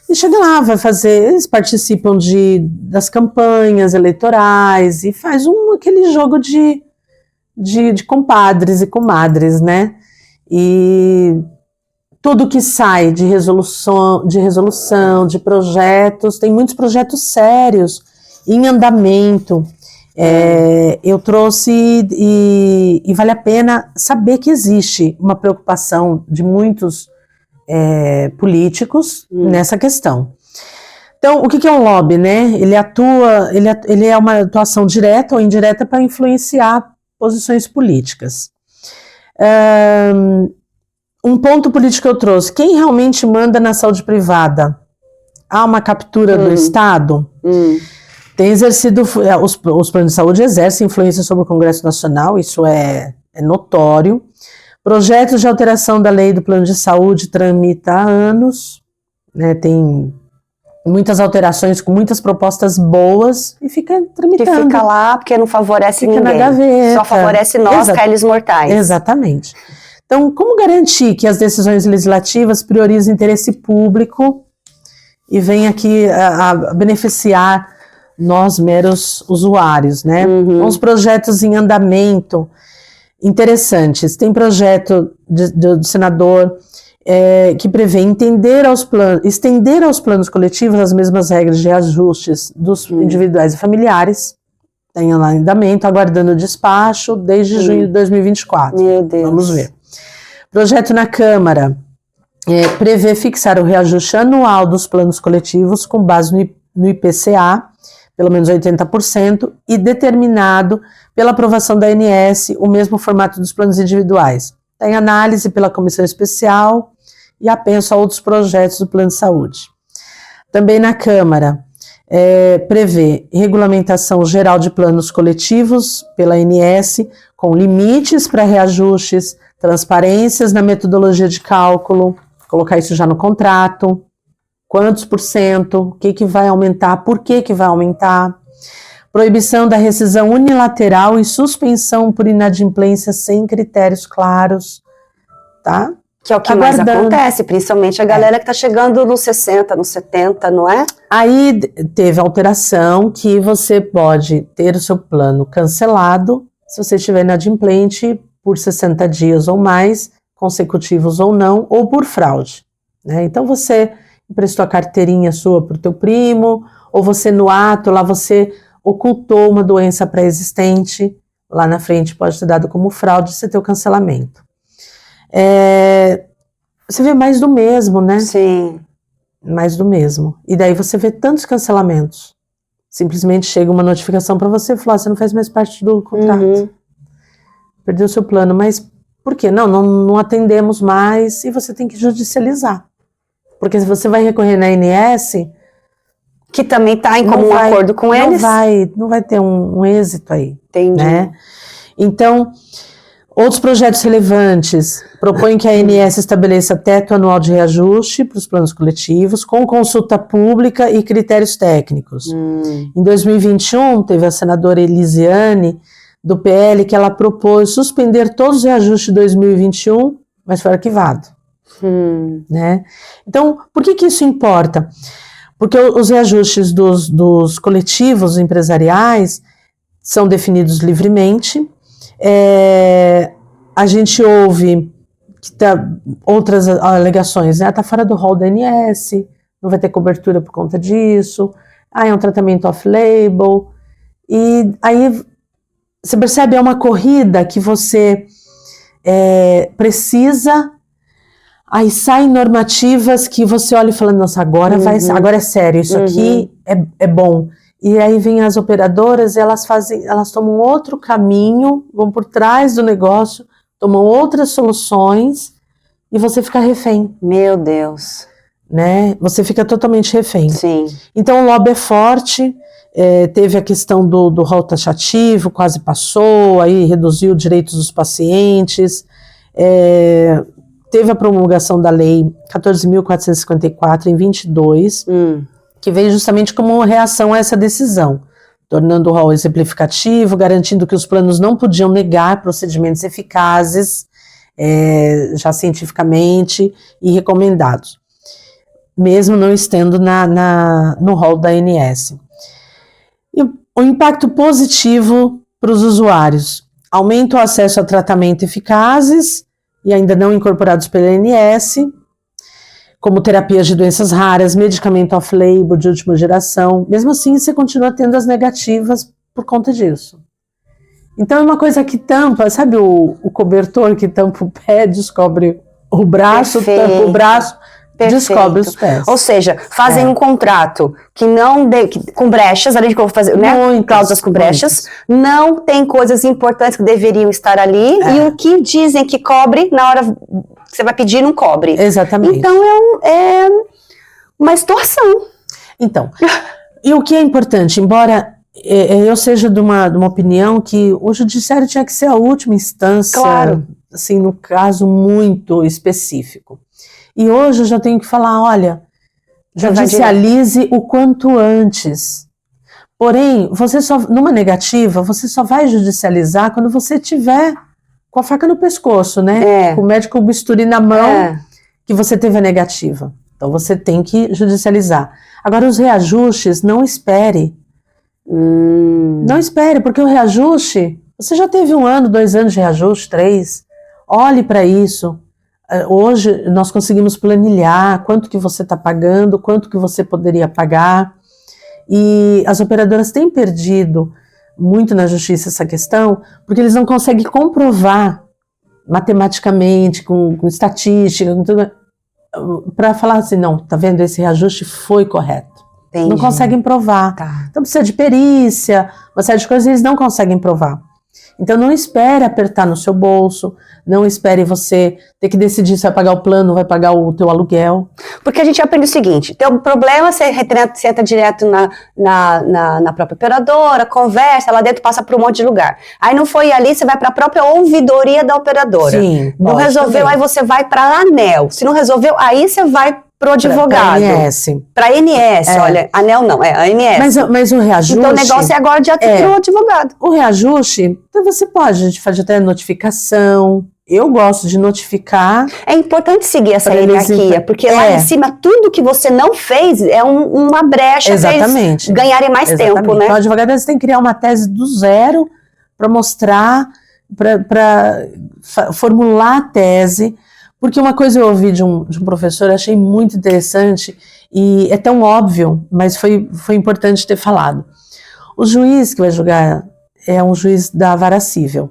B: E chega lá, eles participam das campanhas eleitorais e faz aquele jogo de compadres e comadres, né? E tudo que sai de resolução, de projetos, tem muitos projetos sérios em andamento. Eu trouxe e vale a pena saber que existe uma preocupação de muitos políticos nessa questão. Então, o que é um lobby, né? Ele é uma atuação direta ou indireta para influenciar posições políticas. Um ponto político que eu trouxe: quem realmente manda na saúde privada? Há uma captura do Estado? Tem exercido, os planos de saúde exercem influência sobre o Congresso Nacional, isso é notório. Projetos de alteração da lei do plano de saúde tramita há anos, né, tem muitas alterações com muitas propostas boas e fica tramitando.
A: Que fica lá porque não favorece ninguém.
B: Na gaveta.
A: Só favorece nós, réis mortais.
B: Exatamente. Então, como garantir que as decisões legislativas priorizem o interesse público e venham aqui a beneficiar nós, meros usuários, né? Os projetos em andamento interessantes. Tem projeto do senador que prevê estender aos planos coletivos as mesmas regras de ajustes dos individuais e familiares. Tem lá em andamento, aguardando o despacho desde junho de 2024.
A: Meu Deus.
B: Vamos ver. Projeto na Câmara prevê fixar o reajuste anual dos planos coletivos com base no IPCA, pelo menos 80%, e determinado pela aprovação da ANS o mesmo formato dos planos individuais. Tem análise pela comissão especial e apenso a outros projetos do plano de saúde. Também na Câmara, prevê regulamentação geral de planos coletivos pela ANS, com limites para reajustes, transparências na metodologia de cálculo, colocar isso já no contrato, quantos por cento, o que vai aumentar, por que vai aumentar, proibição da rescisão unilateral e suspensão por inadimplência sem critérios claros, tá?
A: Que é o que mais acontece, principalmente a galera que está chegando nos 60, nos 70, não é?
B: Aí teve a alteração que você pode ter o seu plano cancelado se você estiver inadimplente por 60 dias ou mais, consecutivos ou não, ou por fraude, né? Então você emprestou a carteirinha sua para o teu primo, ou você no ato lá você ocultou uma doença pré-existente, lá na frente pode ser dado como fraude, você ter o cancelamento. Você vê mais do mesmo, né?
A: Sim.
B: Mais do mesmo. E daí você vê tantos cancelamentos. Simplesmente chega uma notificação para você e fala, você não faz mais parte do contrato. Perdeu seu plano, mas por quê? Não atendemos mais, e você tem que judicializar. Porque se você vai recorrer na ANS,
A: que também está em comum acordo com eles,
B: não vai ter um êxito aí.
A: Entendi.
B: Né? Então, outros projetos relevantes propõem que a ANS estabeleça teto anual de reajuste para os planos coletivos, com consulta pública e critérios técnicos. Em 2021, teve a senadora Elisiane, do PL, que ela propôs suspender todos os reajustes de 2021, mas foi arquivado. Né? Então, por que isso importa? Porque os reajustes dos coletivos empresariais são definidos livremente. A gente ouve que outras alegações, né? Tá fora do rol da ANS, não vai ter cobertura por conta disso, é um tratamento off-label, e aí você percebe, é uma corrida que você precisa, aí saem normativas que você olha e fala, nossa, agora agora é sério, isso aqui é bom. E aí vem as operadoras, elas tomam outro caminho, vão por trás do negócio, tomam outras soluções, e você fica refém.
A: Meu Deus.
B: Né? Você fica totalmente refém.
A: Sim.
B: Então o lobby é forte, teve a questão do rol taxativo, quase passou, aí reduziu os direitos dos pacientes, teve a promulgação da lei 14.454 em 22, que veio justamente como reação a essa decisão, tornando o rol exemplificativo, garantindo que os planos não podiam negar procedimentos eficazes, já cientificamente e recomendados, mesmo não estando no rol da ANS. E o impacto positivo para os usuários: aumenta o acesso a tratamento eficazes e ainda não incorporados pela ANS, como terapias de doenças raras, medicamento off-label de última geração. Mesmo assim, você continua tendo as negativas por conta disso. Então é uma coisa que tampa, sabe o cobertor que tampa o pé, descobre o braço, tampa o braço, descobre os pés.
A: Ou seja, fazem um contrato que não com brechas, além de como fazer, né, cláusulas com brechas, não tem coisas importantes que deveriam estar ali, e o que dizem que cobre, na hora que você vai pedir, não cobre.
B: Exatamente.
A: Então é uma extorsão.
B: Então, e o que é importante, embora eu seja de uma opinião que o judiciário tinha que ser a última instância,
A: claro,
B: assim, no caso muito específico. E hoje eu já tenho que falar, olha, judicialize o quanto antes. Porém, numa negativa, você só vai judicializar quando você tiver com a faca no pescoço, né? Com o médico com o bisturi na mão, que você teve a negativa. Então você tem que judicializar. Agora, os reajustes, não espere. Não espere, porque o reajuste, você já teve 1 ano, 2 anos de reajuste, 3. Olhe para isso. Hoje nós conseguimos planilhar quanto que você está pagando, quanto que você poderia pagar, e as operadoras têm perdido muito na justiça essa questão, porque eles não conseguem comprovar matematicamente, com estatística, com tudo, para falar assim, não, tá vendo, esse reajuste foi correto. Entendi. Não conseguem provar.
A: Tá.
B: Então precisa de perícia, uma série de coisas eles não conseguem provar. Então não espere apertar no seu bolso, não espere você ter que decidir se vai pagar o plano, vai pagar o teu aluguel.
A: Porque a gente aprende o seguinte, tem um problema, você entra direto na própria operadora, conversa, lá dentro passa por um monte de lugar. Aí não foi ali, você vai para a própria ouvidoria da operadora.
B: Sim,
A: não resolveu, aí você vai para a ANEL. Se não resolveu, aí você vai pro advogado.
B: Para a ANS.
A: Para a ANS, olha, ANEL não, a ANS.
B: Mas o reajuste...
A: Então o negócio é agora de pro advogado.
B: O reajuste, então você pode até notificação, eu gosto de notificar.
A: É importante seguir essa
B: Pra eles
A: hierarquia, porque lá em cima, tudo que você não fez é uma brecha para eles ganharem mais tempo, né?
B: Então, o advogado às vezes tem que criar uma tese do zero para mostrar, para formular a tese, porque uma coisa eu ouvi de um professor, eu achei muito interessante, e é tão óbvio, mas foi importante ter falado. O juiz que vai julgar é um juiz da vara civil.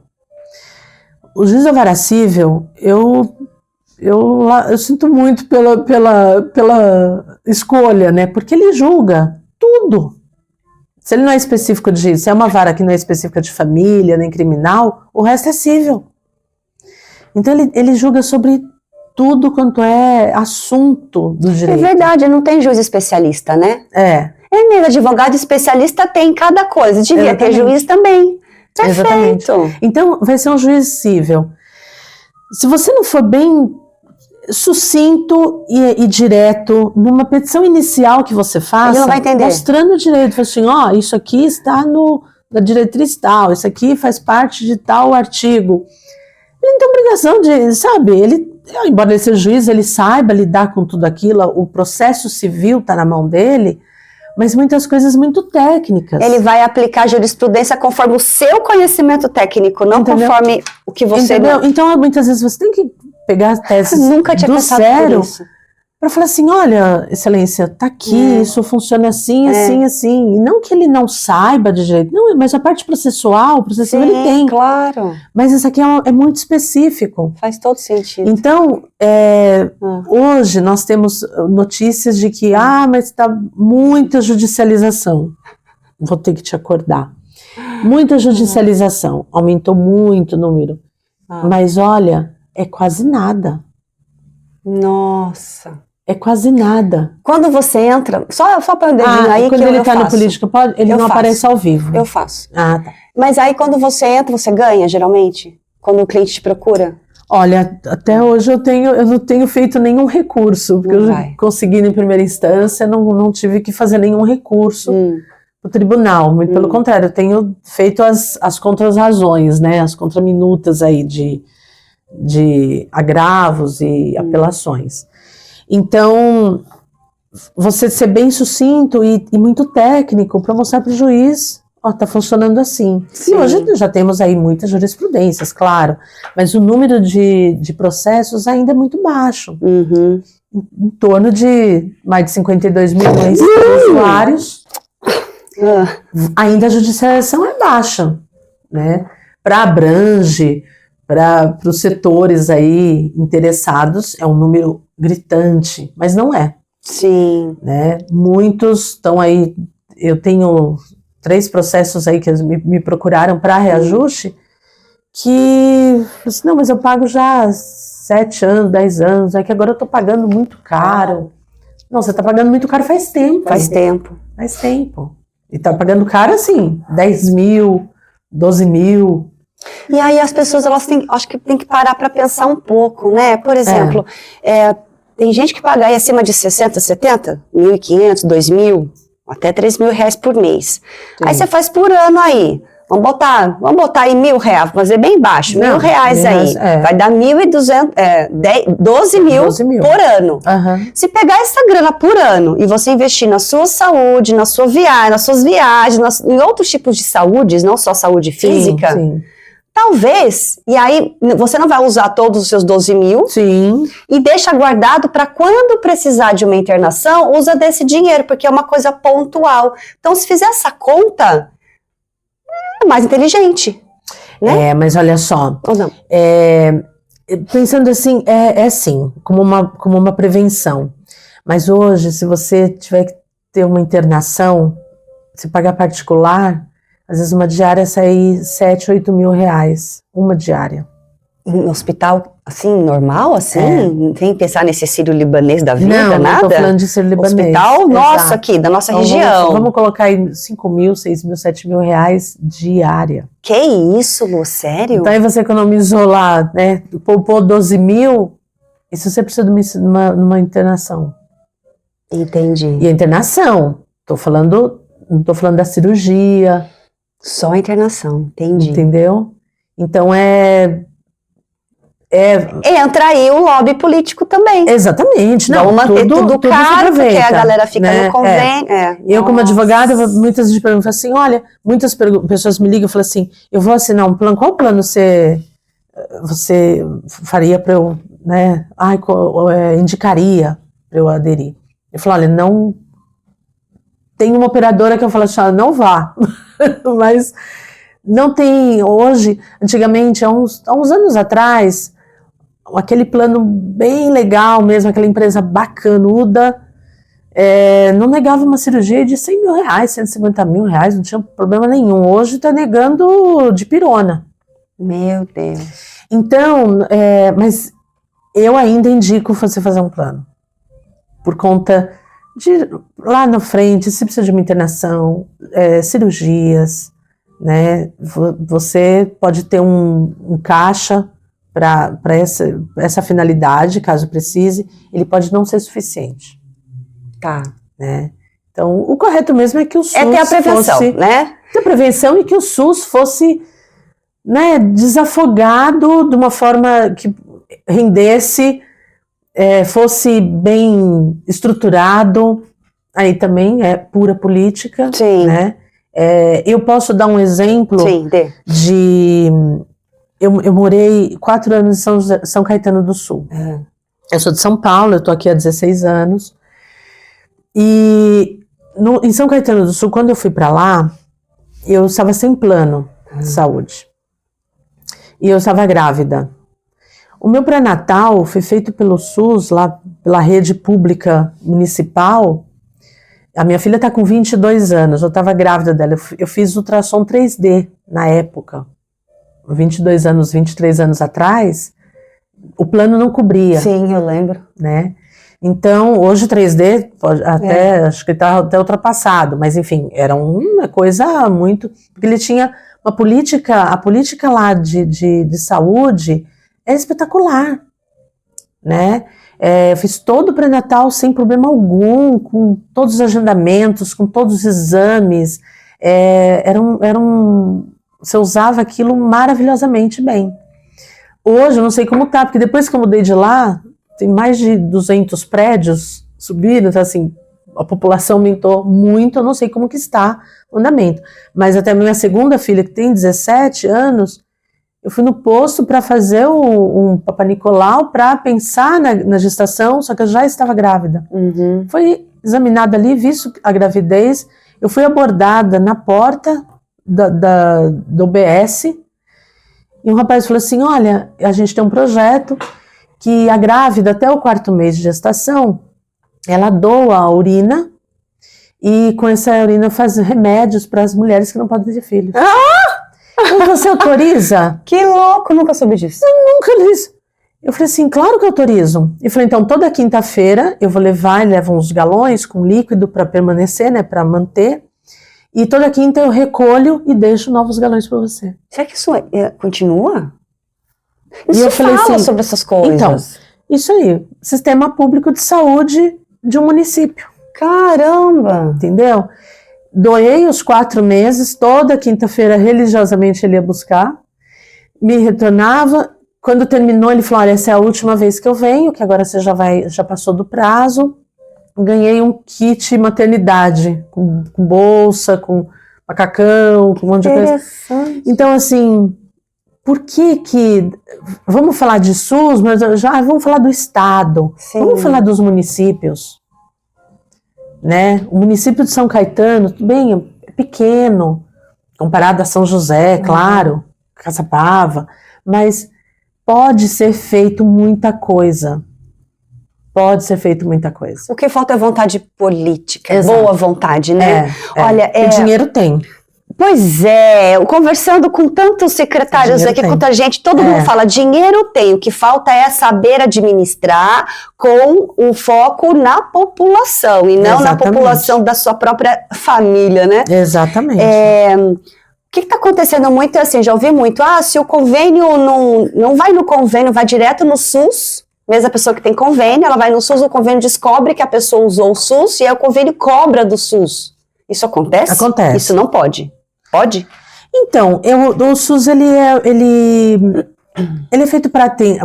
B: O juiz da vara civil, eu sinto muito pela escolha, né? Porque ele julga tudo. Se ele não é específico se é uma vara que não é específica de família, nem criminal, o resto é civil. Então ele julga sobre tudo quanto é assunto do direito.
A: É verdade, não tem juiz especialista, né?
B: É
A: mesmo, advogado especialista tem cada coisa, devia ter juiz também. Perfeito.
B: Exatamente. Então, vai ser um juiz civil. Se você não for bem sucinto e direto numa petição inicial que você faça,
A: ele não vai entender.
B: Mostrando o direito, assim, ó, isso aqui está na diretriz tal, isso aqui faz parte de tal artigo. Ele não tem obrigação de, sabe, embora ele seja juiz, ele saiba lidar com tudo aquilo, o processo civil está na mão dele, mas muitas coisas muito técnicas. Ele
A: vai aplicar a jurisprudência conforme o seu conhecimento técnico, não conforme o que você...
B: Entendeu? Então, muitas vezes você tem que pegar as teses do zero para falar assim, olha, excelência, tá aqui, isso funciona assim, assim, assim. E não que ele não saiba de direito, não, mas a parte processual ele tem.
A: Claro.
B: Mas isso aqui é muito específico.
A: Faz todo sentido.
B: Então, hoje nós temos notícias de que, mas está muita judicialização. Vou ter que te acordar. Muita judicialização. Aumentou muito o número. Mas olha, é quase nada.
A: Nossa.
B: É quase nada.
A: Quando você entra, só para o dedinho aí,
B: quando
A: que
B: ele está no Política, ele não aparece ao vivo.
A: Eu faço.
B: Tá.
A: Mas aí quando você entra, você ganha, geralmente? Quando o cliente te procura?
B: Olha, até hoje eu não tenho feito nenhum recurso, porque eu consegui em primeira instância, não tive que fazer nenhum recurso no tribunal, muito pelo contrário, eu tenho feito as contrarrazões, né, as contraminutas aí de agravos e apelações. Então, você ser bem sucinto e muito técnico para mostrar para o juiz, tá funcionando assim. Sim. E hoje já temos aí muitas jurisprudências, claro, mas o número de processos ainda é muito baixo. Em torno de mais de 52 milhões de usuários, ainda a judicialização é baixa, né? Para abrange, para os setores aí interessados, é um número gritante, mas não é.
A: Sim.
B: Né? Muitos estão aí, eu tenho 3 processos aí que me procuraram para reajuste, que, não, mas eu pago já 7 anos, 10 anos, é que agora eu estou pagando muito caro. Não, você está pagando muito caro faz tempo.
A: Faz tempo.
B: E está pagando caro assim, 10 mil, 12 mil.
A: E aí as pessoas, acho que tem que parar para pensar um pouco, né? Por exemplo, tem gente que paga aí acima de 60, 70, 1.500, 2.000, até 3.000 reais por mês. Sim. Aí você faz por ano aí. Vamos botar aí R$1.000, vou fazer bem baixo, R$1.000 aí. Vai dar 1.200, 12 mil por ano. Se pegar essa grana por ano e você investir na sua saúde, na sua viagem, nas suas viagens, em outros tipos de saúdes, não só saúde física, talvez, e aí você não vai usar todos os seus 12 mil e deixa guardado para quando precisar de uma internação, usa desse dinheiro, porque é uma coisa pontual. Então, se fizer essa conta, é mais inteligente, né?
B: Mas olha só,
A: ou não?
B: Pensando assim, sim, como uma prevenção. Mas hoje, se você tiver que ter uma internação, se pagar particular, às vezes uma diária sai 7, 8 mil reais, uma diária.
A: Em hospital, assim, normal, assim? Sem pensar nesse sírio-libanês da vida,
B: nada?
A: Não,
B: tô falando de sírio-libanês.
A: Hospital nosso aqui, da nossa região.
B: Vamos colocar aí 5 mil, 6 mil, 7 mil reais diária.
A: Que isso, Lu? Sério?
B: Então aí você economizou lá, né? Poupou 12 mil, isso você precisa de uma internação.
A: Entendi.
B: E a internação, não tô falando da cirurgia.
A: Só a internação, entendi.
B: Entendeu? Então
A: Entra aí o lobby político também.
B: Exatamente.
A: Vamos manter tudo caro, porque a galera fica
B: né?
A: no convênio.
B: Eu, como advogada, muitas vezes perguntam assim, olha, muitas pessoas me ligam e falam assim, eu vou assinar um plano, qual plano você faria para eu, né, indicaria para eu aderir? Eu falo, olha, não... Tem uma operadora que eu falo assim, não vá, mas não tem hoje, antigamente, há uns anos atrás, aquele plano bem legal mesmo, aquela empresa bacanuda, não negava uma cirurgia de 100 mil reais, 150 mil reais, não tinha problema nenhum. Hoje está negando de pirona.
A: Meu Deus.
B: Então, mas eu ainda indico você fazer um plano, por conta de lá na frente, se precisa de uma internação, cirurgias, né? Você pode ter um caixa para essa finalidade, caso precise, ele pode não ser suficiente.
A: Tá.
B: Né? Então, o correto mesmo é que o SUS
A: ter a prevenção,
B: fosse,
A: né?
B: Ter a prevenção e que o SUS fosse, né, desafogado de uma forma que rendesse, fosse bem estruturado. Aí também é pura política.
A: Sim.
B: Né? Eu posso dar um exemplo.
A: Sim,
B: de... Eu morei 4 anos em São Caetano do Sul. Eu sou de São Paulo, eu estou aqui há 16 anos. E em São Caetano do Sul, quando eu fui para lá, eu estava sem plano de saúde. E eu estava grávida. O meu pré-natal foi feito pelo SUS, lá pela rede pública municipal. A minha filha está com 22 anos, eu estava grávida dela. Eu fiz ultrassom 3D na época. 22 anos, 23 anos atrás, o plano não cobria.
A: Sim, eu lembro.
B: Né? Então, hoje o 3D pode acho que está até ultrapassado, mas enfim, era uma coisa muito... Porque ele tinha uma política, a política lá de saúde é espetacular, né? Eu fiz todo o pré-natal sem problema algum, com todos os agendamentos, com todos os exames, você usava aquilo maravilhosamente bem. Hoje eu não sei como tá, porque depois que eu mudei de lá, tem mais de 200 prédios subindo, então assim, a população aumentou muito, eu não sei como que está o andamento. Mas até minha segunda filha, que tem 17 anos, eu fui no posto para fazer um Papa Nicolau, para pensar na gestação, só que eu já estava grávida.
A: Uhum.
B: Foi examinada ali, visto a gravidez, eu fui abordada na porta do UBS, e um rapaz falou assim, olha, a gente tem um projeto que a grávida até o 4º mês de gestação, ela doa a urina, e com essa urina faz remédios para as mulheres que não podem ter filhos. Então você autoriza?
A: Que louco, nunca soube disso.
B: Eu nunca li isso. Eu falei assim, claro que eu autorizo. Eu falei, então toda quinta-feira eu vou levo uns galões com líquido para permanecer, né, para manter. E toda quinta eu recolho e deixo novos galões para você.
A: Será que isso continua?
B: E eu falei
A: fala
B: assim,
A: sobre essas coisas.
B: Então, isso aí, sistema público de saúde de um município.
A: Caramba!
B: Entendeu? Doei os 4 meses, toda quinta-feira religiosamente ele ia buscar, me retornava. Quando terminou, ele falou, olha, essa é a última vez que eu venho, que agora você já passou do prazo. Ganhei um kit maternidade, com bolsa, com macacão, com um monte de coisa. Então, assim, por que vamos falar de SUS, mas vamos falar do Estado. Sim. Vamos falar dos municípios. Né? O município de São Caetano, tudo bem, é pequeno, comparado a São José, claro, Caçapava, mas pode ser feito muita coisa. Pode ser feito muita coisa.
A: O que falta é vontade política,
B: Exato.
A: Boa vontade, né? Olha,
B: e dinheiro tem.
A: Pois conversando com tantos secretários aqui, com tanta gente, todo mundo fala, dinheiro tem, o que falta é saber administrar com um foco na população, e não na população da sua própria família, né?
B: Exatamente.
A: O que está acontecendo muito é assim, já ouvi muito, se o convênio não vai no convênio, vai direto no SUS, mesmo a pessoa que tem convênio, ela vai no SUS, o convênio descobre que a pessoa usou o SUS, e aí o convênio cobra do SUS. Isso acontece?
B: Acontece.
A: Isso não pode. Pode?
B: Então, o SUS, ele Ele é feito para atender,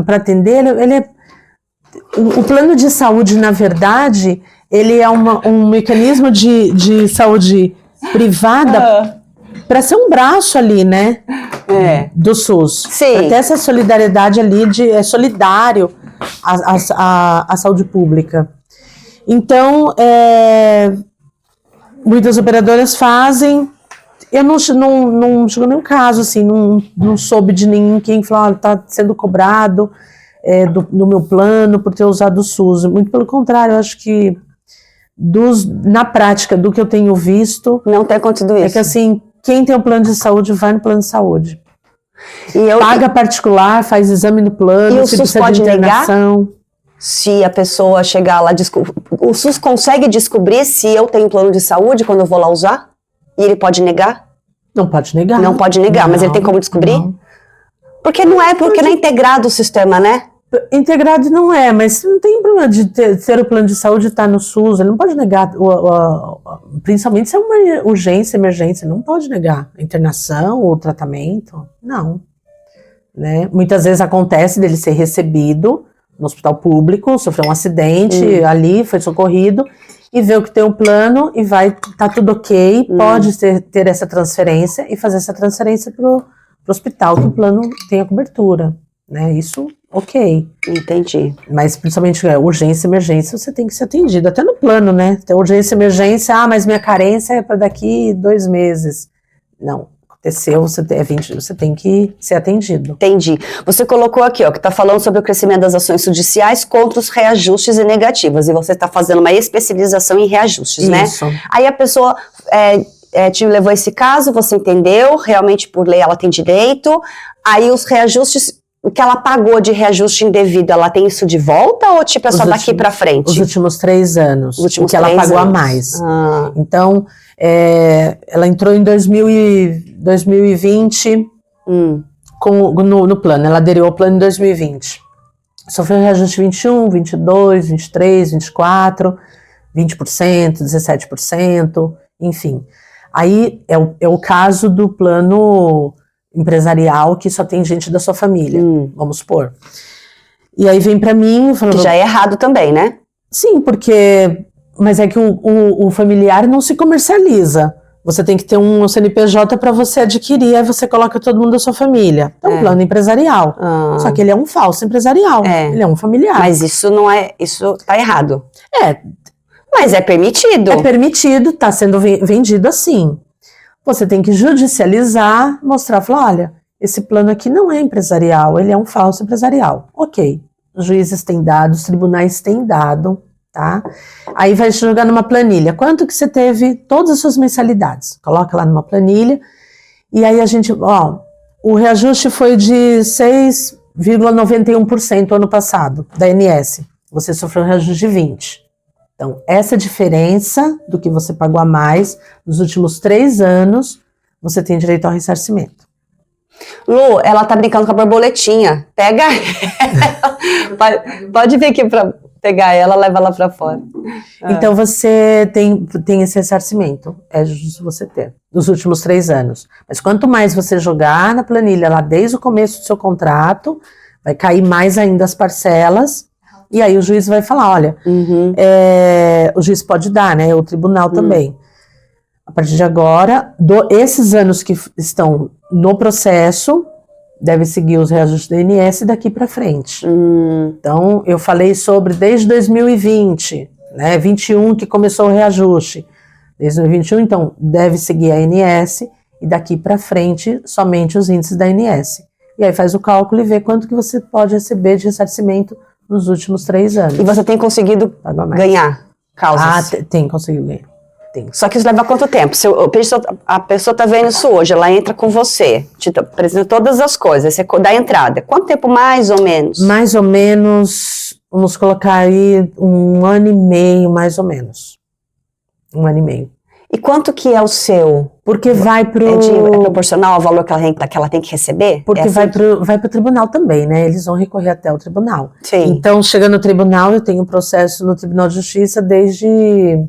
B: o plano de saúde, na verdade, ele é um mecanismo de saúde privada para ser um braço ali, né? Do SUS.
A: Sim.
B: Para ter essa solidariedade ali, é solidário à saúde pública. Então, muitas operadoras fazem. Eu não chegou nenhum caso, assim, não soube de ninguém falou, está sendo cobrado do meu plano por ter usado o SUS. Muito pelo contrário, eu acho que na prática, do que eu tenho visto...
A: Não tem acontecido isso.
B: É que, assim, quem tem um plano de saúde, vai no plano de saúde. Paga particular, faz exame no plano,
A: e o SUS pode negar? Se a pessoa chegar lá... O SUS consegue descobrir se eu tenho plano de saúde quando eu vou lá usar? E ele pode negar?
B: Não pode negar.
A: Não pode negar, mas ele tem como descobrir? Não. Porque não é integrado o sistema, né?
B: Integrado não é, mas não tem problema de ter o plano de saúde e estar no SUS. Ele não pode negar, principalmente se é uma urgência, emergência, não pode negar a internação ou o tratamento. Não. Né? Muitas vezes acontece dele ser recebido no hospital público, sofreu um acidente ali, foi socorrido, e vê o que tem um plano e tá tudo ok, pode ter essa transferência e fazer essa transferência pro hospital que o plano tenha cobertura, né? Isso, ok.
A: Entendi.
B: Mas principalmente urgência e emergência, você tem que ser atendido, até no plano, né? Tem urgência e emergência, mas minha carência é para daqui 2 meses. Não. Aconteceu, você tem que ser atendido.
A: Entendi. Você colocou aqui, ó, que está falando sobre o crescimento das ações judiciais contra os reajustes e negativas, e você está fazendo uma especialização em reajustes, né?
B: Isso.
A: Aí a pessoa te levou esse caso, você entendeu, realmente por lei ela tem direito, aí os reajustes, o que ela pagou de reajuste indevido, ela tem isso de volta ou tipo é só daqui para frente?
B: Os últimos 3 anos, o que ela pagou a mais. Então, ela entrou em 2020 no plano, ela aderiu ao plano em 2020. Sofreu reajuste 21, 22, 23, 24, 20%, 17%, enfim. Aí é o caso do plano empresarial que só tem gente da sua família, vamos supor. E aí vem pra mim e fala...
A: Que já é errado também, né?
B: Sim, porque... Mas é que o familiar não se comercializa. Você tem que ter um CNPJ para você adquirir, aí você coloca todo mundo da sua família. É um plano empresarial. Só que ele é um falso empresarial. Ele é um familiar.
A: Mas isso não é... Isso tá errado. Mas é permitido.
B: É permitido, tá sendo vendido assim. Você tem que judicializar, mostrar, falar, olha, esse plano aqui não é empresarial, ele é um falso empresarial. Ok, os juízes têm dado, os tribunais têm dado, tá? Aí vai jogar numa planilha, quanto que você teve, todas as suas mensalidades. Coloca lá numa planilha, e aí a gente, o reajuste foi de 6,91% ano passado, da ANS. Você sofreu um reajuste de 20%. Então, essa diferença do que você pagou a mais nos últimos 3 anos, você tem direito ao ressarcimento.
A: Lu, ela tá brincando com a borboletinha. Pega ela. Pode vir aqui pra pegar ela, leva ela pra fora.
B: Então, você tem esse ressarcimento. É justo você ter. Nos últimos 3 anos. Mas quanto mais você jogar na planilha lá desde o começo do seu contrato, vai cair mais ainda as parcelas. E aí o juiz vai falar, olha, o juiz pode dar, né? O tribunal também. A partir de agora, esses anos que estão no processo, deve seguir os reajustes do INSS daqui para frente. Então, eu falei sobre desde 2020, né? 21 que começou o reajuste. Desde 2021, então, deve seguir a ANS e daqui para frente, somente os índices da ANS. E aí faz o cálculo e vê quanto que você pode receber de ressarcimento nos últimos 3 anos.
A: E você tem conseguido ganhar causas?
B: Tem conseguido ganhar. Tem.
A: Só que isso leva quanto tempo? Se a pessoa está vendo isso hoje, ela entra com você, te apresenta todas as coisas, você dá a entrada. Quanto tempo mais ou menos?
B: Mais ou menos, vamos colocar aí 1 ano e meio, mais ou menos. 1 ano e meio.
A: E quanto que é o seu?
B: Porque vai pro...
A: É proporcional ao valor que ela tem que receber?
B: Porque vai pro tribunal também, né? Eles vão recorrer até o tribunal.
A: Sim.
B: Então, chega no tribunal, eu tenho um processo no Tribunal de Justiça desde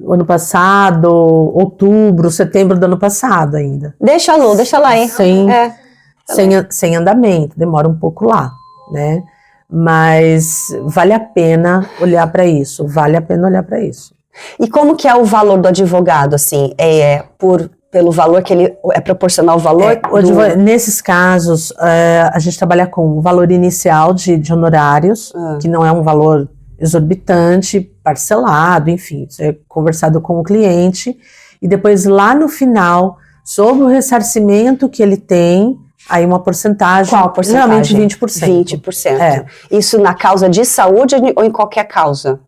B: o ano passado, outubro, setembro do ano passado ainda.
A: Deixa a Lu, deixa lá, hein?
B: Sim. sem andamento, demora um pouco lá, né? Mas vale a pena olhar para isso, vale a pena olhar para isso.
A: E como que é o valor do advogado, assim? Pelo valor que ele é proporcional ao valor?
B: Nesses casos, a gente trabalha com o valor inicial de honorários, que não é um valor exorbitante, parcelado, enfim, isso é conversado com o cliente, e depois lá no final, sobre o ressarcimento que ele tem, aí uma porcentagem.
A: Qual porcentagem?
B: Geralmente 20%.
A: 20%. Isso na causa de saúde ou em qualquer causa?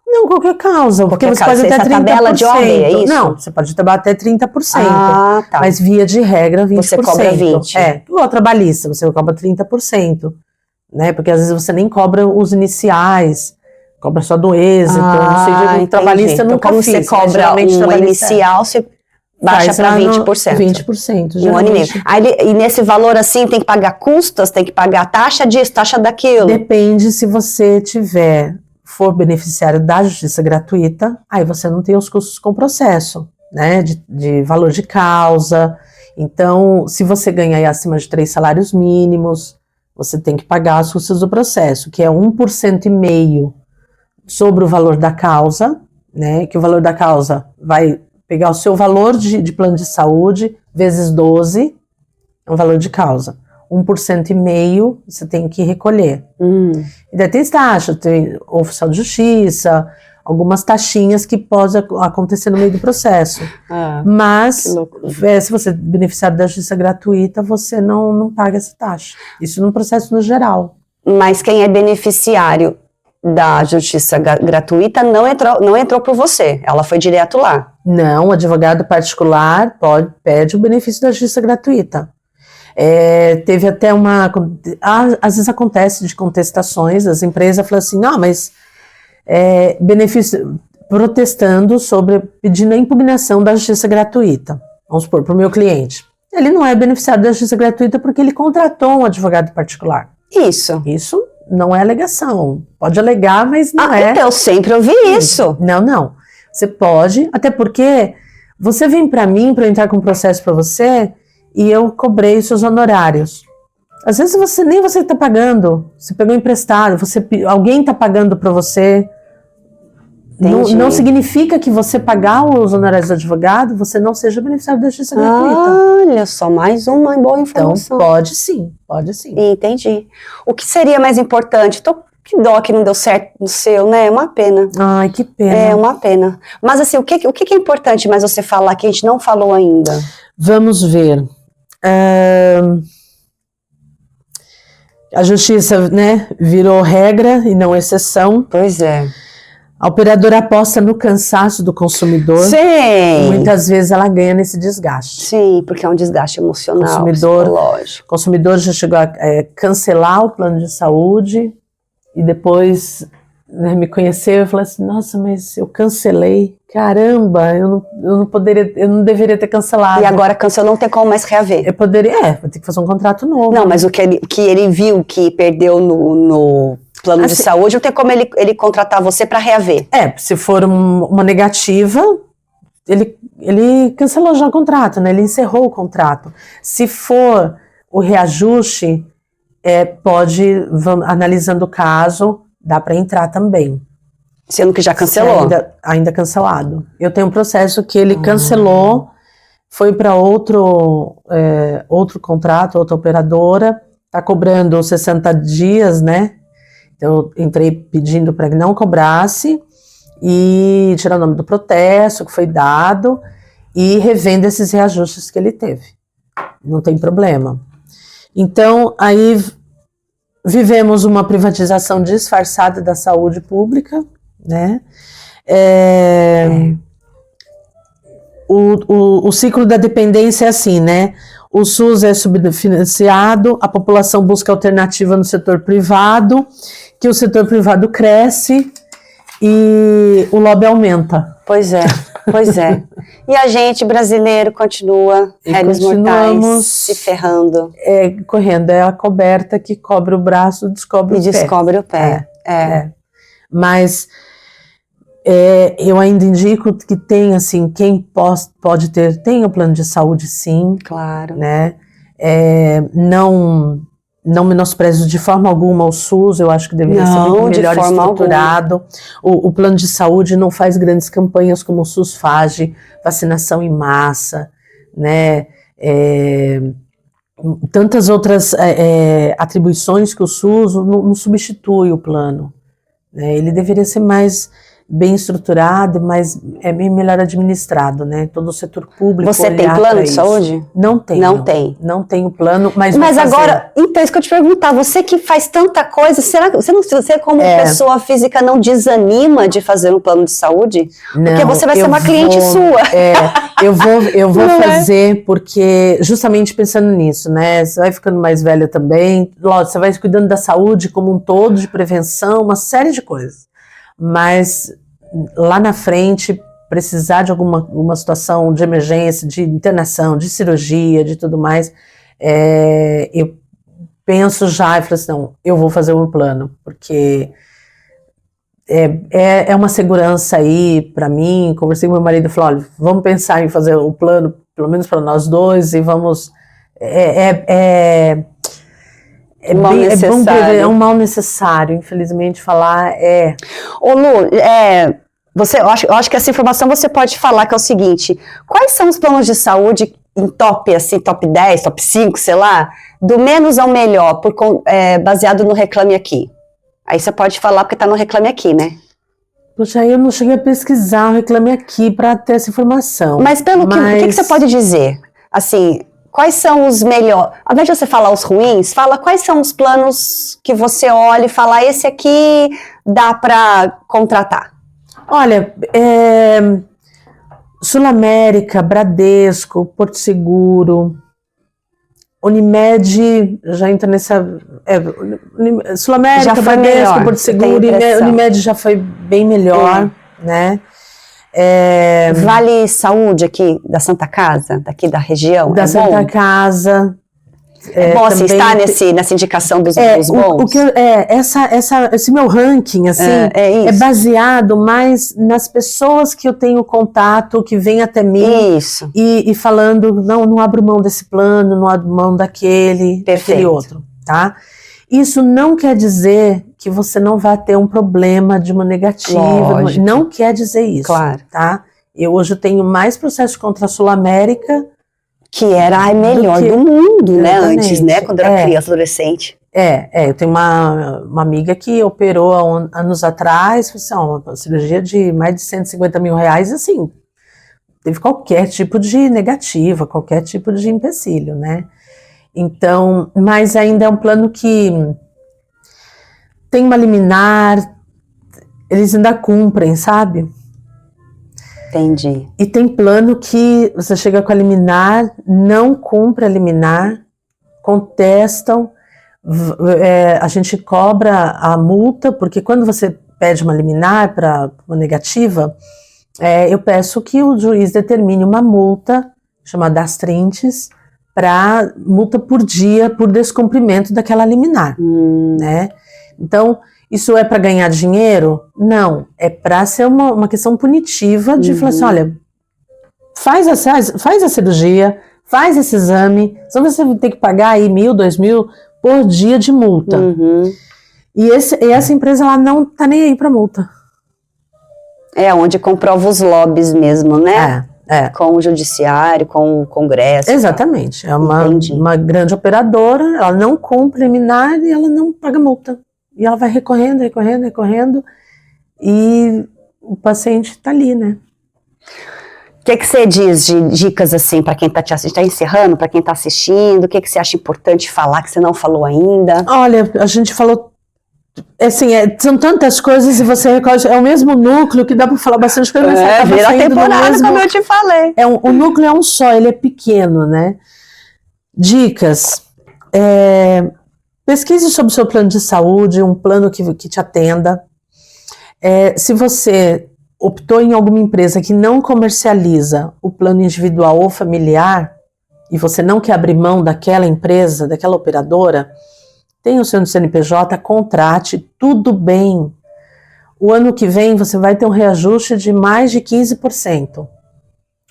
B: Não, qualquer causa, porque você pode até 30%.
A: Tabela de ordem, é isso?
B: Não, você pode trabalhar até 30%.
A: Ah, tá.
B: Mas via de regra, 20%.
A: Você cobra 20%.
B: Igual trabalhista, você cobra 30%. Né? Porque às vezes você nem cobra os iniciais, cobra só do êxito. Não sei, trabalhista
A: então,
B: nunca
A: como
B: fiz.
A: Você cobra um inicial, você baixa para 20%.
B: 20%.
A: Um ano e meio. E nesse valor assim, tem que pagar custas, tem que pagar taxa disso, taxa daquilo?
B: Depende se você for beneficiário da justiça gratuita, aí você não tem os custos com o processo, né, de valor de causa. Então, se você ganha aí acima de 3 salários mínimos, você tem que pagar as custas do processo, que é 1,5% sobre o valor da causa, né, que o valor da causa vai pegar o seu valor de plano de saúde, vezes 12, é um valor de causa. 1,5% você tem que recolher. E daí tem as taxas, tem oficial de justiça, algumas taxinhas que podem acontecer no meio do processo. Mas, se você é beneficiário da justiça gratuita, você não paga essa taxa. Isso no processo no geral.
A: Mas quem é beneficiário da justiça gratuita não entrou por você, ela foi direto lá.
B: Não, o advogado particular pede o benefício da justiça gratuita. Teve até às vezes acontece de contestações, as empresas falam assim, não, mas benefício, protestando pedindo a impugnação da justiça gratuita, vamos supor, para o meu cliente. Ele não é beneficiário da justiça gratuita porque ele contratou um advogado particular.
A: Isso
B: não é alegação, pode alegar, mas não é.
A: Então, eu sempre ouvi isso.
B: Não, você pode, até porque você vem para mim para entrar com um processo para você e eu cobrei os seus honorários. Às vezes nem você está pagando, você pegou emprestado, alguém está pagando para você. Não significa que você pagar os honorários do advogado, você não seja beneficiário da justiça gratuita.
A: Olha só, mais uma boa informação.
B: Então, pode sim.
A: Entendi. O que seria mais importante? Que dó que não deu certo no seu, né? É uma pena.
B: Ai, que pena.
A: É uma pena. Mas assim, o que é importante mais você falar que a gente não falou ainda?
B: Vamos ver. A justiça, né, virou regra e não exceção.
A: Pois é.
B: A operadora aposta no cansaço do consumidor.
A: Sim.
B: E muitas vezes ela ganha nesse desgaste.
A: Sim, porque é um desgaste emocional, psicológico.
B: O consumidor já chegou a cancelar o plano de saúde e depois, né, me conheceu e falou assim, nossa, mas eu cancelei. Caramba, eu não deveria ter cancelado.
A: E agora cancelou, não tem como mais reaver.
B: Eu poderia, vou ter que fazer um contrato novo.
A: Não, mas o que ele viu que perdeu no plano de saúde, não tem como ele contratar você para reaver.
B: Se for uma negativa, ele cancelou já o contrato, né? Ele encerrou o contrato. Se for o reajuste, analisando o caso, dá para entrar também.
A: Sendo que já cancelou?
B: Ainda cancelado. Eu tenho um processo que ele cancelou, foi para outro contrato, outra operadora, está cobrando 60 dias, né? Então, eu entrei pedindo para que não cobrasse e tirar o nome do protesto que foi dado e revendo esses reajustes que ele teve. Não tem problema. Então, aí vivemos uma privatização disfarçada da saúde pública, né? O ciclo da dependência é assim, né? O SUS é subfinanciado, a população busca alternativa no setor privado, que o setor privado cresce e o lobby aumenta.
A: Pois é. E a gente, brasileiro, continua, réis mortais, se ferrando.
B: Correndo, é a coberta que cobre o braço, descobre o pé. Mas eu ainda indico que tem, assim, quem pode ter, tem o plano de saúde, sim.
A: Claro.
B: Né? Não menosprezo de forma alguma o SUS, eu acho que deveria ser muito melhor estruturado. O plano de saúde não faz grandes campanhas como o SUS faz, de vacinação em massa, né? Tantas outras atribuições que o SUS não substitui o plano, né? Ele deveria ser mais bem estruturado, mas bem melhor administrado, né? Todo o setor público.
A: Você tem plano de saúde?
B: Não tenho. Não tenho plano, mas
A: agora, então, isso que eu te perguntar, você que faz tanta coisa, será que você como pessoa física não desanima de fazer um plano de saúde?
B: Não,
A: porque você vai ser uma cliente sua.
B: Eu vou fazer porque, justamente pensando nisso, né? Você vai ficando mais velha também, lógico, você vai cuidando da saúde como um todo, de prevenção, uma série de coisas. Mas lá na frente, precisar de alguma situação de emergência, de internação, de cirurgia, de tudo mais, eu penso já e falo assim, não, eu vou fazer um plano, porque é uma segurança aí para mim. Conversei com meu marido e falei, olha, vamos pensar em fazer o plano, pelo menos para nós dois, e vamos... É um mal necessário, infelizmente, falar
A: Ô Lu, eu acho que essa informação você pode falar, que é o seguinte, quais são os planos de saúde em top, assim, top 10, top 5, sei lá, do menos ao melhor, baseado no Reclame Aqui? Aí você pode falar porque tá no Reclame Aqui, né?
B: Poxa, eu não cheguei a pesquisar o Reclame Aqui para ter essa informação.
A: Mas o que você pode dizer? Assim... Quais são os melhores? Ao invés de você falar os ruins, fala quais são os planos que você olha e fala, esse aqui dá para contratar.
B: Olha, Sul América, Bradesco, Porto Seguro, Unimed, já entra nessa... Sul América, Bradesco, melhor, Porto Seguro, Unimed já foi bem melhor, né?
A: Vale Saúde aqui da Santa Casa, daqui da região,
B: da Santa Casa.
A: Bom, assim, está nessa indicação dos bons?
B: Esse meu ranking, assim, é baseado mais nas pessoas que eu tenho contato, que vêm até mim e falando, não abro mão desse plano, não abro mão daquele outro, tá? Isso não quer dizer que você não vai ter um problema de uma negativa, não quer dizer isso, tá? Hoje eu tenho mais processo contra a Sul América,
A: que era a melhor do mundo, né, antes, né, quando eu era criança, adolescente.
B: Eu tenho uma amiga que operou há anos atrás, uma cirurgia de mais de 150 mil reais, assim, teve qualquer tipo de negativa, qualquer tipo de empecilho, né? Então, mas ainda é um plano que tem uma liminar, eles ainda cumprem, sabe?
A: Entendi.
B: E tem plano que você chega com a liminar, não cumpre a liminar, contestam, a gente cobra a multa, porque quando você pede uma liminar para uma negativa, eu peço que o juiz determine uma multa, chamada astrintes, para multa por dia, por descumprimento daquela liminar, né? Então, isso é para ganhar dinheiro? Não, é para ser uma questão punitiva de falar assim, olha, faz a cirurgia, faz esse exame, senão você vai ter que pagar aí 1.000, 2.000 por dia de multa. E essa empresa, ela não tá nem aí para multa.
A: Onde comprova os lobbies mesmo, né? Com o judiciário, com o Congresso.
B: Exatamente. É uma grande operadora, ela não cumpre liminar e ela não paga multa. E ela vai recorrendo, e o paciente está ali, né?
A: O que você diz de dicas, assim, para quem está te assistindo? Está encerrando, para quem está assistindo? O que você acha importante falar que você não falou ainda?
B: Olha, a gente falou... Assim, são tantas coisas e você recorre, é o mesmo núcleo que dá para falar bastante coisa, mas você acaba
A: vira
B: saindo
A: temporada,
B: mesmo,
A: como eu te falei.
B: O núcleo é um só, ele é pequeno, né? Dicas. Pesquise sobre o seu plano de saúde, um plano que te atenda. Se você optou em alguma empresa que não comercializa o plano individual ou familiar, e você não quer abrir mão daquela empresa, daquela operadora, tem o seu CNPJ, contrate, tudo bem. O ano que vem você vai ter um reajuste de mais de 15%.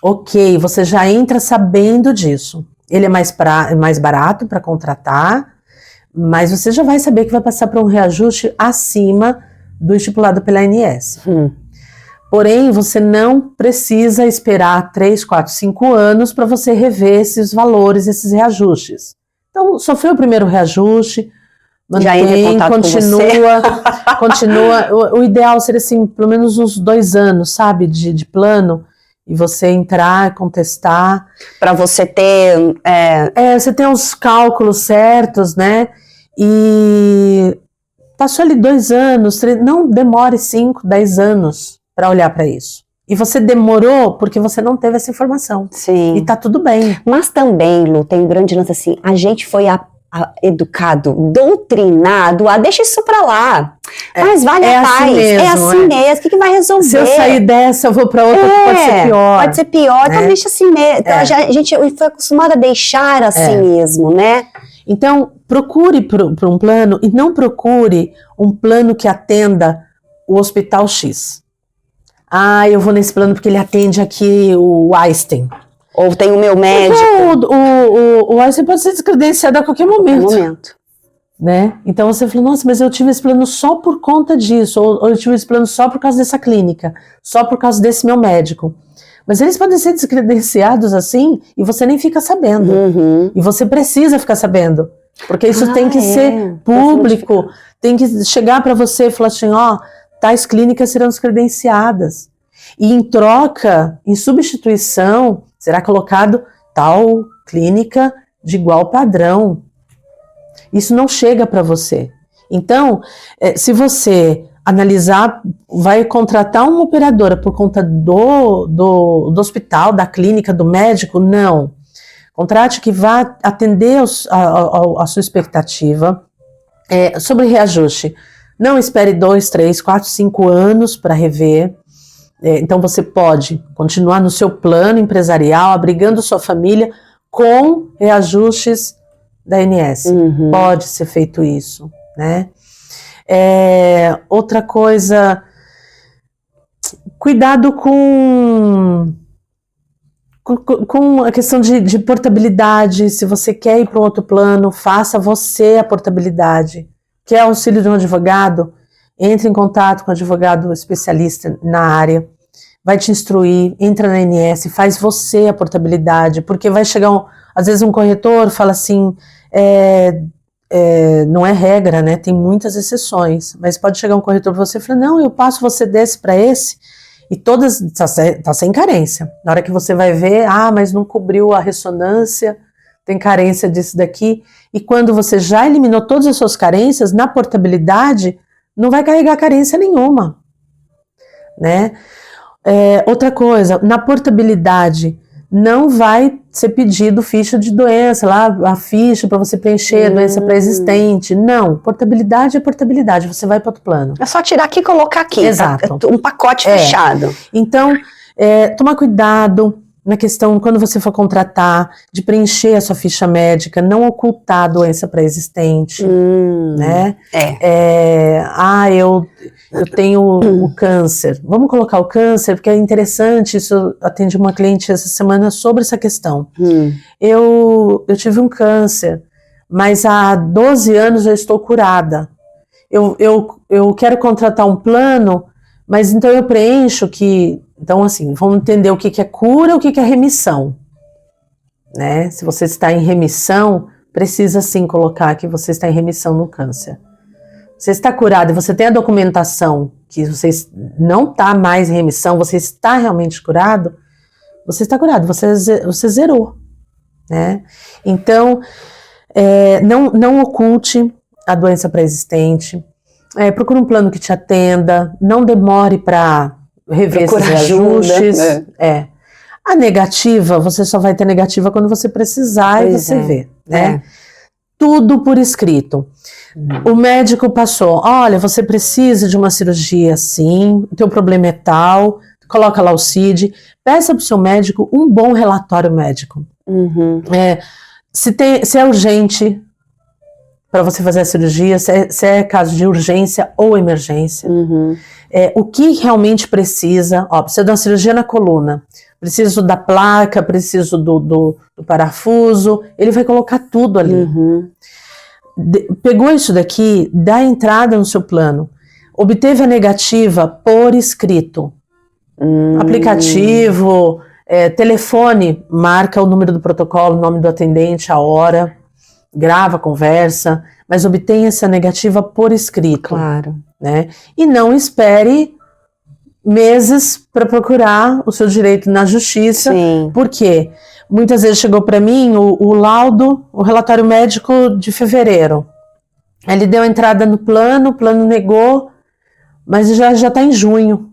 B: Ok, você já entra sabendo disso. Ele é mais barato para contratar, mas você já vai saber que vai passar por um reajuste acima do estipulado pela ANS. Porém, você não precisa esperar 3, 4, 5 anos para você rever esses valores, esses reajustes. Então, sofreu o primeiro reajuste,
A: já entra em contato
B: continua. O ideal seria assim, pelo menos uns 2 anos, sabe, de plano, e você entrar, contestar.
A: Para você ter...
B: você tem os cálculos certos, né? E passou ali 2 anos, 3, não demore 5, 10 anos para olhar para isso. E você demorou porque você não teve essa informação.
A: Sim.
B: E tá tudo bem.
A: Mas também, Lu, tem um grande lance assim, a gente foi educado, doutrinado, deixa isso pra lá. Mas vale a paz.
B: Assim mesmo,
A: é assim mesmo. O que vai resolver?
B: Se eu sair dessa, eu vou pra outra que pode ser pior.
A: Pode ser pior, então deixa assim mesmo. Então a gente foi acostumado a deixar assim mesmo, né?
B: Então, procure por um plano e não procure um plano que atenda o Hospital X. Eu vou nesse plano porque ele atende aqui o Einstein.
A: Ou tem o meu médico.
B: O Einstein pode ser descredenciado a qualquer momento. Né? Então você falou, nossa, mas eu tive esse plano só por conta disso, ou eu tive esse plano só por causa dessa clínica, só por causa desse meu médico. Mas eles podem ser descredenciados assim e você nem fica sabendo. E você precisa ficar sabendo. Porque isso tem que ser público, tem que chegar para você e falar assim, tais clínicas serão descredenciadas. E em troca, em substituição, será colocado tal clínica de igual padrão. Isso não chega para você. Então, se você analisar, vai contratar uma operadora por conta do hospital, da clínica, do médico, não. Contrate que vá atender a sua expectativa. Sobre reajuste, não espere 2, 3, 4, 5 anos para rever. Então você pode continuar no seu plano empresarial, abrigando sua família com reajustes da ANS. Pode ser feito isso, né? Outra coisa, cuidado com a questão de portabilidade. Se você quer ir para um outro plano, faça você a portabilidade. Quer auxílio de um advogado? Entre em contato com um advogado especialista na área, vai te instruir, entra na ANS, faz você a portabilidade, porque vai chegar, às vezes um corretor fala assim, não é regra, né? Tem muitas exceções, mas pode chegar um corretor para você e falar, não, eu passo você desse para esse, e todas, tá sem carência. Na hora que você vai ver, mas não cobriu a ressonância, tem carência disso daqui, e quando você já eliminou todas as suas carências, na portabilidade, não vai carregar carência nenhuma, né? Outra coisa, na portabilidade, não vai ser pedido ficha de doença, lá a ficha para você preencher, doença pré-existente. Não, portabilidade é portabilidade, você vai para outro plano.
A: É só tirar aqui e colocar aqui.
B: Exato.
A: Um pacote fechado.
B: Então, tomar cuidado na questão, quando você for contratar, de preencher a sua ficha médica, não ocultar a doença pré-existente, né? Eu tenho o câncer. Vamos colocar o câncer, porque é interessante, isso atendi uma cliente essa semana sobre essa questão. Eu tive um câncer, mas há 12 anos eu estou curada. Eu quero contratar um plano, mas então eu preencho que... Então, assim, vamos entender o que é cura, o que é remissão, né? Se você está em remissão, precisa sim colocar que você está em remissão no câncer. Você está curado e você tem a documentação que você não está mais em remissão, você está realmente curado, você está curado, você zerou, né? Então, não oculte a doença pré-existente, procure um plano que te atenda, não demore para rever esses reajustes. A negativa, você só vai ter negativa quando você precisar e você vê, né? Tudo por escrito. O médico passou, olha, você precisa de uma cirurgia assim, o teu problema é tal, coloca lá o CID, peça para o seu médico um bom relatório médico. Se é urgente para você fazer a cirurgia, se é caso de urgência ou emergência. O que realmente precisa, precisa de uma cirurgia na coluna, preciso da placa, preciso do parafuso, ele vai colocar tudo ali. Pegou isso daqui, dá entrada no seu plano, obteve a negativa por escrito. Aplicativo, telefone, marca o número do protocolo, o nome do atendente, a hora, grava a conversa, mas obtenha essa negativa por escrito.
A: Claro.
B: Né? E não espere meses para procurar o seu direito na justiça.
A: Sim.
B: Porque muitas vezes chegou para mim o laudo, o relatório médico de fevereiro. Ele deu entrada no plano, o plano negou, mas já está em junho.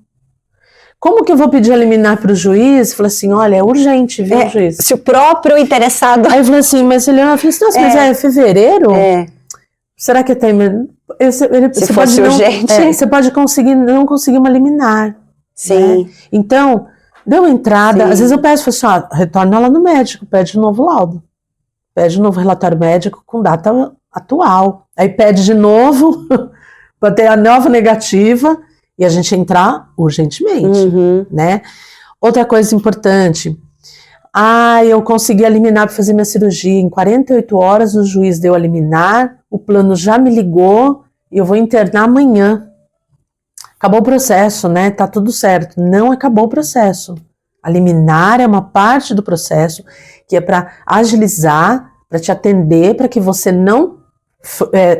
B: Como que eu vou pedir a liminar para o juiz? Falei assim, olha, é urgente, viu, juiz?
A: Se o próprio interessado...
B: Aí eu falei assim, mas ele falou assim, nossa, mas é fevereiro? Será que tem...
A: Se fosse urgente...
B: você pode não conseguir uma liminar.
A: Sim.
B: Né? Então, deu entrada, às vezes eu peço, falo assim, retorna lá no médico, pede de novo laudo. Pede de novo relatório médico com data atual. Aí pede de novo para ter a nova negativa e a gente entrar urgentemente, né? Outra coisa importante, eu consegui a liminar para fazer minha cirurgia, em 48 horas o juiz deu a liminar, o plano já me ligou e eu vou internar amanhã. Acabou o processo, né? Tá tudo certo. Não acabou o processo. A liminar é uma parte do processo que é para agilizar, para te atender, para que você não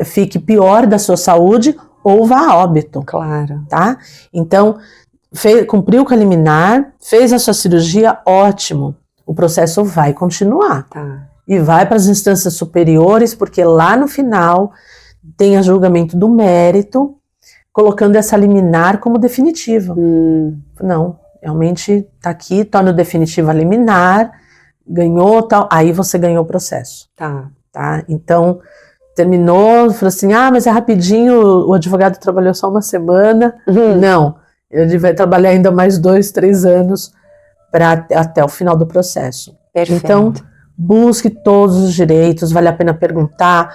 B: fique pior da sua saúde ou vá a óbito.
A: Claro.
B: Tá? Então, cumpriu com a liminar, fez a sua cirurgia, ótimo. O processo vai continuar.
A: Tá.
B: E vai para as instâncias superiores, porque lá no final tem o julgamento do mérito, colocando essa liminar como definitiva. Não, realmente está aqui, torna definitiva a liminar, ganhou tal, aí você ganhou o processo. Tá? Então, terminou, falou assim, mas é rapidinho, o advogado trabalhou só uma semana. Não, ele vai trabalhar ainda mais 2, 3 anos até o final do processo.
A: Perfeito.
B: Então, busque todos os direitos, vale a pena perguntar,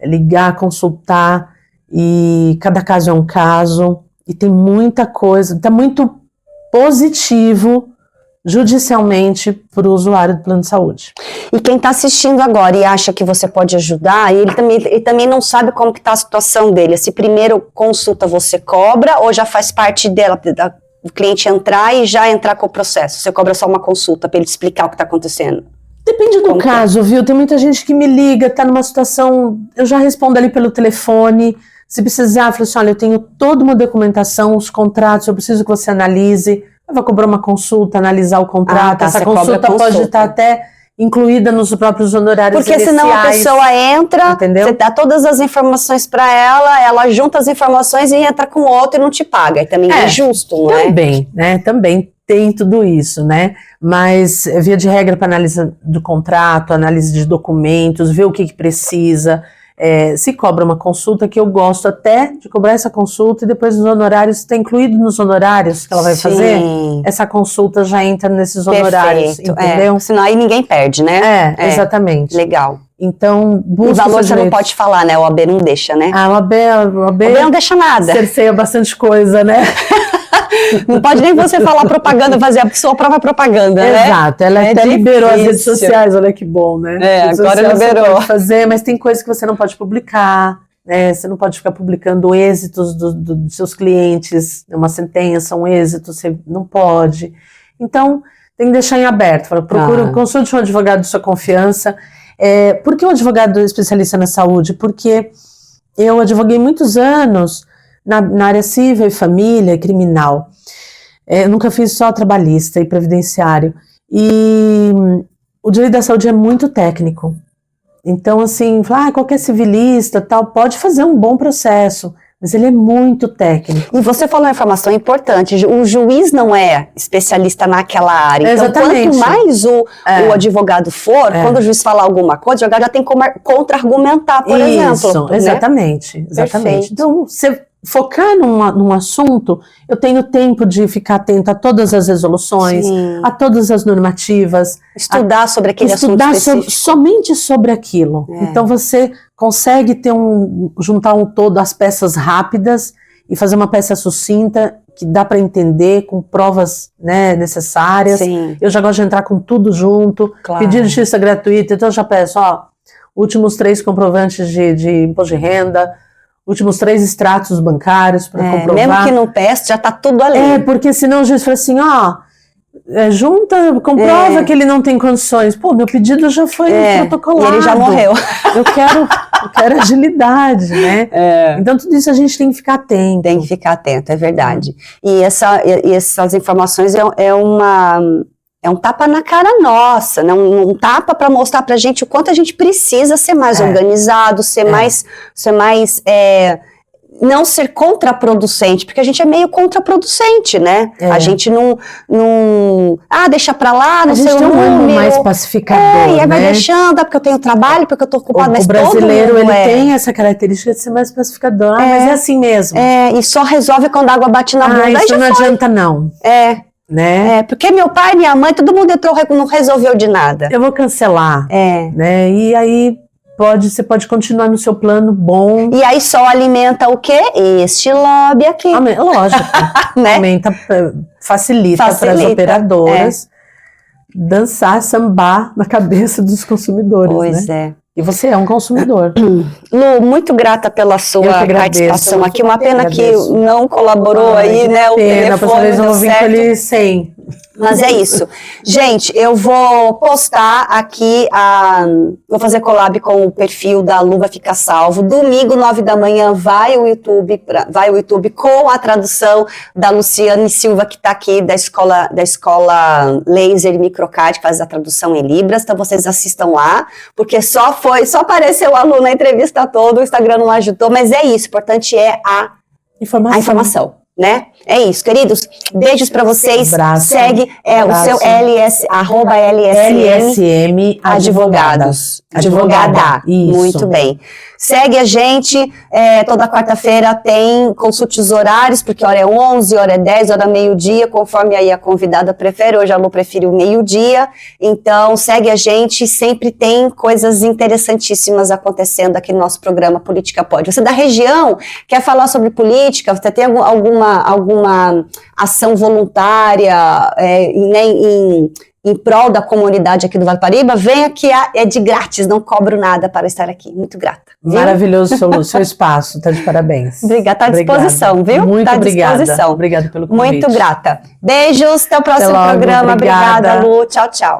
B: ligar, consultar, e cada caso é um caso, e tem muita coisa, está muito positivo judicialmente para o usuário do plano de saúde.
A: E quem está assistindo agora e acha que você pode ajudar, ele também não sabe como que está a situação dele, se primeiro consulta você cobra ou já faz parte dela, o cliente entrar e já entrar com o processo, você cobra só uma consulta para ele explicar o que está acontecendo?
B: Depende do caso, viu? Tem muita gente que me liga, tá numa situação, eu já respondo ali pelo telefone, se precisar, eu falo assim, olha, eu tenho toda uma documentação, os contratos, eu preciso que você analise, eu vou cobrar uma consulta, analisar o contrato, essa consulta pode estar até incluída nos próprios honorários
A: porque iniciais. Senão a pessoa entra,
B: entendeu?
A: Você dá todas as informações para ela junta as informações e entra com outro e não te paga, e também é justo, não é?
B: Também, né, também tem tudo isso, né, mas via de regra para análise do contrato, análise de documentos, ver o que precisa, se cobra uma consulta, que eu gosto até de cobrar essa consulta e depois os honorários, está incluído nos honorários que ela vai fazer, essa consulta já entra nesses honorários, entendeu?
A: Senão aí ninguém perde, né?
B: Exatamente.
A: Legal.
B: Então, busca.
A: O valor você não pode falar, né? O OAB não deixa, né?
B: O OAB
A: não deixa nada.
B: Cerceia bastante coisa, né?
A: Não pode nem você falar propaganda, fazer a sua própria propaganda, né?
B: Exato, ela até liberou as redes sociais, olha que bom, né?
A: Agora liberou.
B: Você pode fazer, mas tem coisas que você não pode publicar, né? Você não pode ficar publicando êxitos dos seus clientes, uma sentença, um êxito, você não pode. Então, tem que deixar em aberto. Consulte um advogado de sua confiança. Por que um advogado especialista na saúde? Porque eu advoguei muitos anos na área civil e família, criminal. Eu nunca fiz só trabalhista e previdenciário. E o direito da saúde é muito técnico. Então, assim, qualquer civilista tal, pode fazer um bom processo, mas ele é muito técnico.
A: E você falou uma informação importante, o juiz não é especialista naquela área. Então, quanto mais o advogado for, quando o juiz falar alguma coisa, o advogado já tem como contra-argumentar, por exemplo.
B: Exatamente.
A: Perfeito.
B: Então, você focar num assunto, eu tenho tempo de ficar atento a todas as resoluções, a todas as normativas.
A: Estudar sobre aquele assunto específico.
B: Somente sobre aquilo. Então você consegue juntar um todo, as peças rápidas e fazer uma peça sucinta que dá para entender, com provas, né, necessárias.
A: Sim.
B: Eu já gosto de entrar com tudo junto.
A: Claro.
B: Pedido de justiça gratuita, então eu já peço, últimos 3 comprovantes de imposto de renda, últimos 3 extratos bancários para comprovar.
A: Mesmo que não peça, já tá tudo ali.
B: Porque senão o juiz fala assim, junta, comprova que ele não tem condições. Pô, meu pedido já foi protocolado.
A: E ele já morreu.
B: Eu quero agilidade, né? Então tudo isso a gente tem que ficar atento.
A: Tem que ficar atento, é verdade. E essas informações é um tapa na cara nossa, né? Um tapa para mostrar pra gente o quanto a gente precisa ser mais organizado, ser mais não ser contraproducente, porque a gente é meio contraproducente, né? A gente não deixa pra lá, não sei o número. A gente tem um ânimo
B: mais pacificador,
A: e aí
B: né?
A: vai deixando, porque eu tenho trabalho, porque eu tô ocupado, mas
B: o brasileiro,
A: todo mundo
B: ele tem essa característica de ser mais pacificador, mas é assim mesmo.
A: E só resolve quando a água bate na bunda.
B: Isso não adianta não. Né?
A: Porque meu pai, minha mãe, todo mundo entrou, não resolveu de nada.
B: Eu vou cancelar. Né? E aí você pode continuar no seu plano bom.
A: E aí só alimenta o quê? Este lobby aqui.
B: Lógico.
A: Né?
B: Aumenta, facilita para as operadoras dançar, sambar na cabeça dos consumidores.
A: Pois
B: né? E você é um consumidor.
A: Lu, muito grata pela sua participação aqui. Uma pena que não colaborou aí, né? O telefone.
B: Próxima vez eu vou vir com ele 100.
A: Mas é isso. Gente, eu vou postar aqui, vou fazer collab com o perfil da Lu, vai ficar salvo. Domingo, 9 da manhã, vai o YouTube com a tradução da Luciane Silva, que está aqui da escola Laser e Microcard, que faz a tradução em Libras. Então vocês assistam lá, porque só apareceu a Lu na entrevista toda, o Instagram não ajudou, mas é isso, o importante é a informação. Né? É isso, queridos. Beijos pra vocês. Segue o seu @LSM Advogados. Advogada.
B: Isso.
A: Muito bem. Segue a gente. Toda quarta-feira tem consulte os horários, porque hora é 11, hora é 10, hora é meio-dia, conforme aí a convidada prefere. Hoje a Lu prefere o meio-dia. Então, segue a gente. Sempre tem coisas interessantíssimas acontecendo aqui no nosso programa Política Pode. Você é da região, quer falar sobre política? Você tem alguma ação voluntária em prol da comunidade aqui do Vale do Paraíba? Vem aqui, é de grátis, não cobro nada para estar aqui. Muito grata. Viu?
B: Maravilhoso seu espaço, tá de parabéns.
A: Obrigada, tá à disposição, viu?
B: Muito obrigada.
A: Obrigada
B: pelo convite.
A: Muito grata. Beijos, até o próximo programa. Obrigada, Lu. Tchau, tchau.